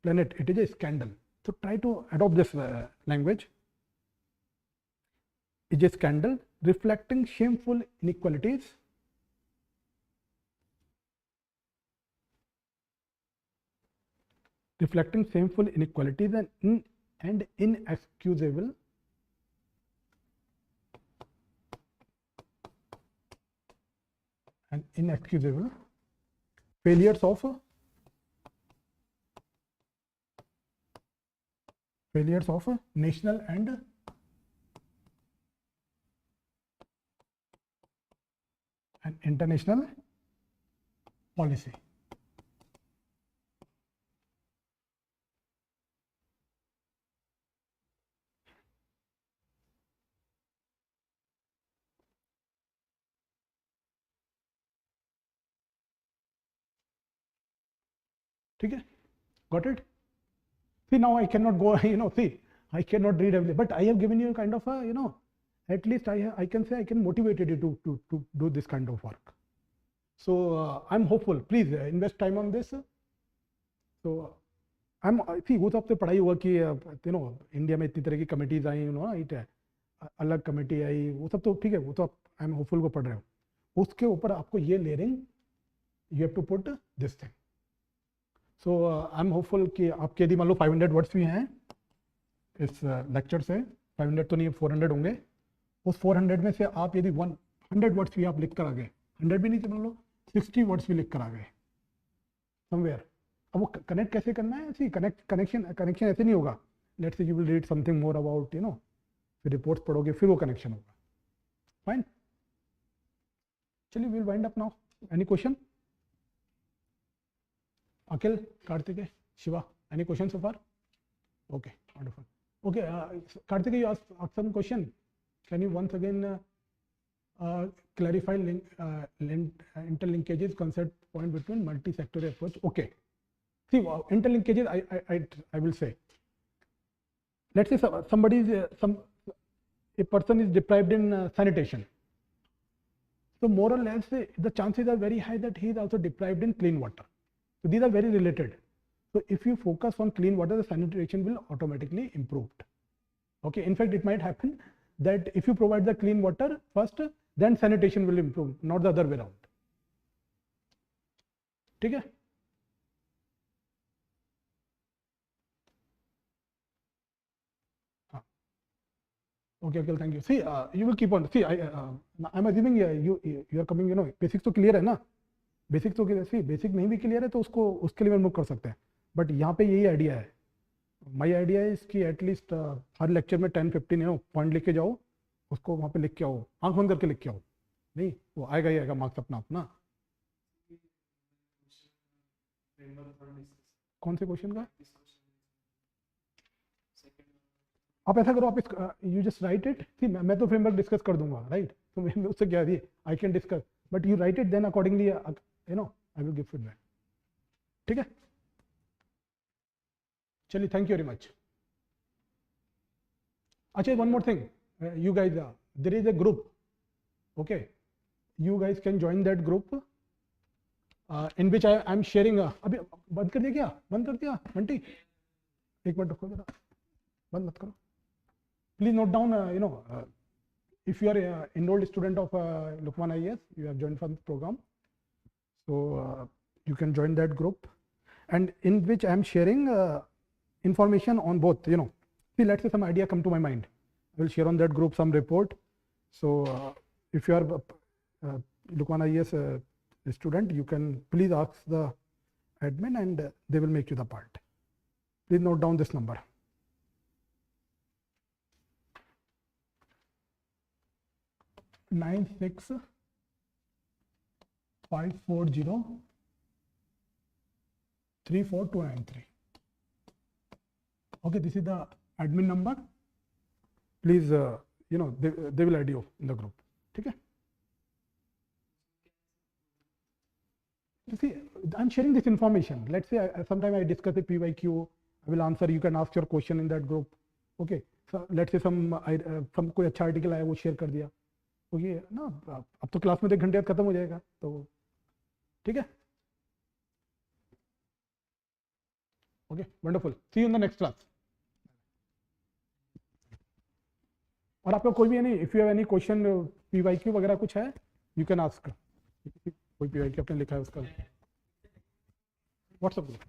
planet. It is a scandal. So try to adopt this language. It is a scandal reflecting shameful inequalities. Reflecting shameful inequalities and inexcusable failures of national and and international policy. ठीक है, got it? See, now I cannot go, I cannot read everything, but I have given you kind of a, at least I can say I can motivate you to do this kind of work. So I'm hopeful. Please invest time on this. So वो तो आपसे पढ़ाई हुआ कि India में इतनी तरह की कमिटीज आई, अलग कमेटी आई, वो सब तो ठीक है, वो तो आप आई एम होपफुल को पढ़ रहे हो। उसके ऊपर आपको ये layering you have to put this thing. So I am hopeful कि आपके यदि मान लो 500 वर्ड्स भी हैं इस लेक्चर से, 500 तो नहीं 400 होंगे, उस 400 में से आप यदि 100 वर्ड्स भी आप लिख कर आ गए, 100 भी नहीं तो मान लो 60 वर्ड्स भी लिख कर आ गए समवेयर। अब वो कनेक्ट कैसे करना है? सी कनेक्शन ऐसे नहीं होगा, let's say you will read something more about फिर रिपोर्ट्स पढ़ोगे फिर वो कनेक्शन होगा। फाइन, चलिए will wind up now. Any question? Akhil, Karthike, Shiva, any questions so far? Okay, wonderful. Okay, Karthike, you asked some question. Can you once again clarify interlinkages concept point between multi-sectorial approach? Okay. See, interlinkages, I will say. Let's say a person is deprived in sanitation. So more or less, the chances are very high that he is also deprived in clean water. So these are very related. So if you focus on clean water, the sanitation will automatically improve. Okay, in fact, it might happen that if you provide the clean water first, then sanitation will improve, not the other way around. ठीक है? Okay, okay, thank you. See, you will keep on. See, I'm assuming you are coming. Basics तो clear है ना? Basic तो सी basic नहीं भी clear है तो उसके लिए मूव कर सकते हैं, बट यहाँ पे यही आइडिया है। माई आइडिया है इसकी एटलीस्ट हर लेक्चर में 10-15 पॉइंट लिख के जाओ, उसको वहाँ पे लिख के आओ, आंख बंद करके लिख के आओ, नहीं वो आएगा ही आएगा मार्क्स अपना अपना। कौन से क्वेश्चन का? आप ऐसा करो, आप यू जस्ट राइट इट। सी मैं तो फ्रेमवर्क डिस्कस कर दूंगा, राइट? तो उससे क्या है, I can discuss, but you write it, then accordingly I will give feedback. ठीक है, चलिए, thank you very much. अच्छा, one more thing, you guys, there is a group, okay? You guys can join that group, in which I am sharing. अभी बंद कर दिया क्या? बंद कर दिया बंटी? एक मिनट रुको जरा, बंद मत करो। Please note down, if you are an enrolled student of Lukmaan IAS, you have joined for the program. So you can join that group, and in which I am sharing information on both. See, let's say some idea come to my mind, I will share on that group some report. So if you are Lukmaan IAS student, you can please ask the admin, and they will make you the part. Please note down this number. Nine 6 540 34293. Okay, this is the admin number. Please, they will add you in the group. ठीक है? See, I'm sharing this information. Let's say sometime I discuss a PYQ, I will answer. You can ask your question in that group. Okay. So let's say some कोई अच्छा article आया वो share कर दिया, okay ना, अब तो class में 1 घंटे खत्म हो जाएगा, तो ठीक है। Okay, wonderful, see you in the next class. और आपका कोई भी if you have any question, PYQ वगैरह कुछ है, यू कैन आस्क। कोई पीवाईक्यू आपने लिखा है उसका व्हाट्सएप ग्रुप।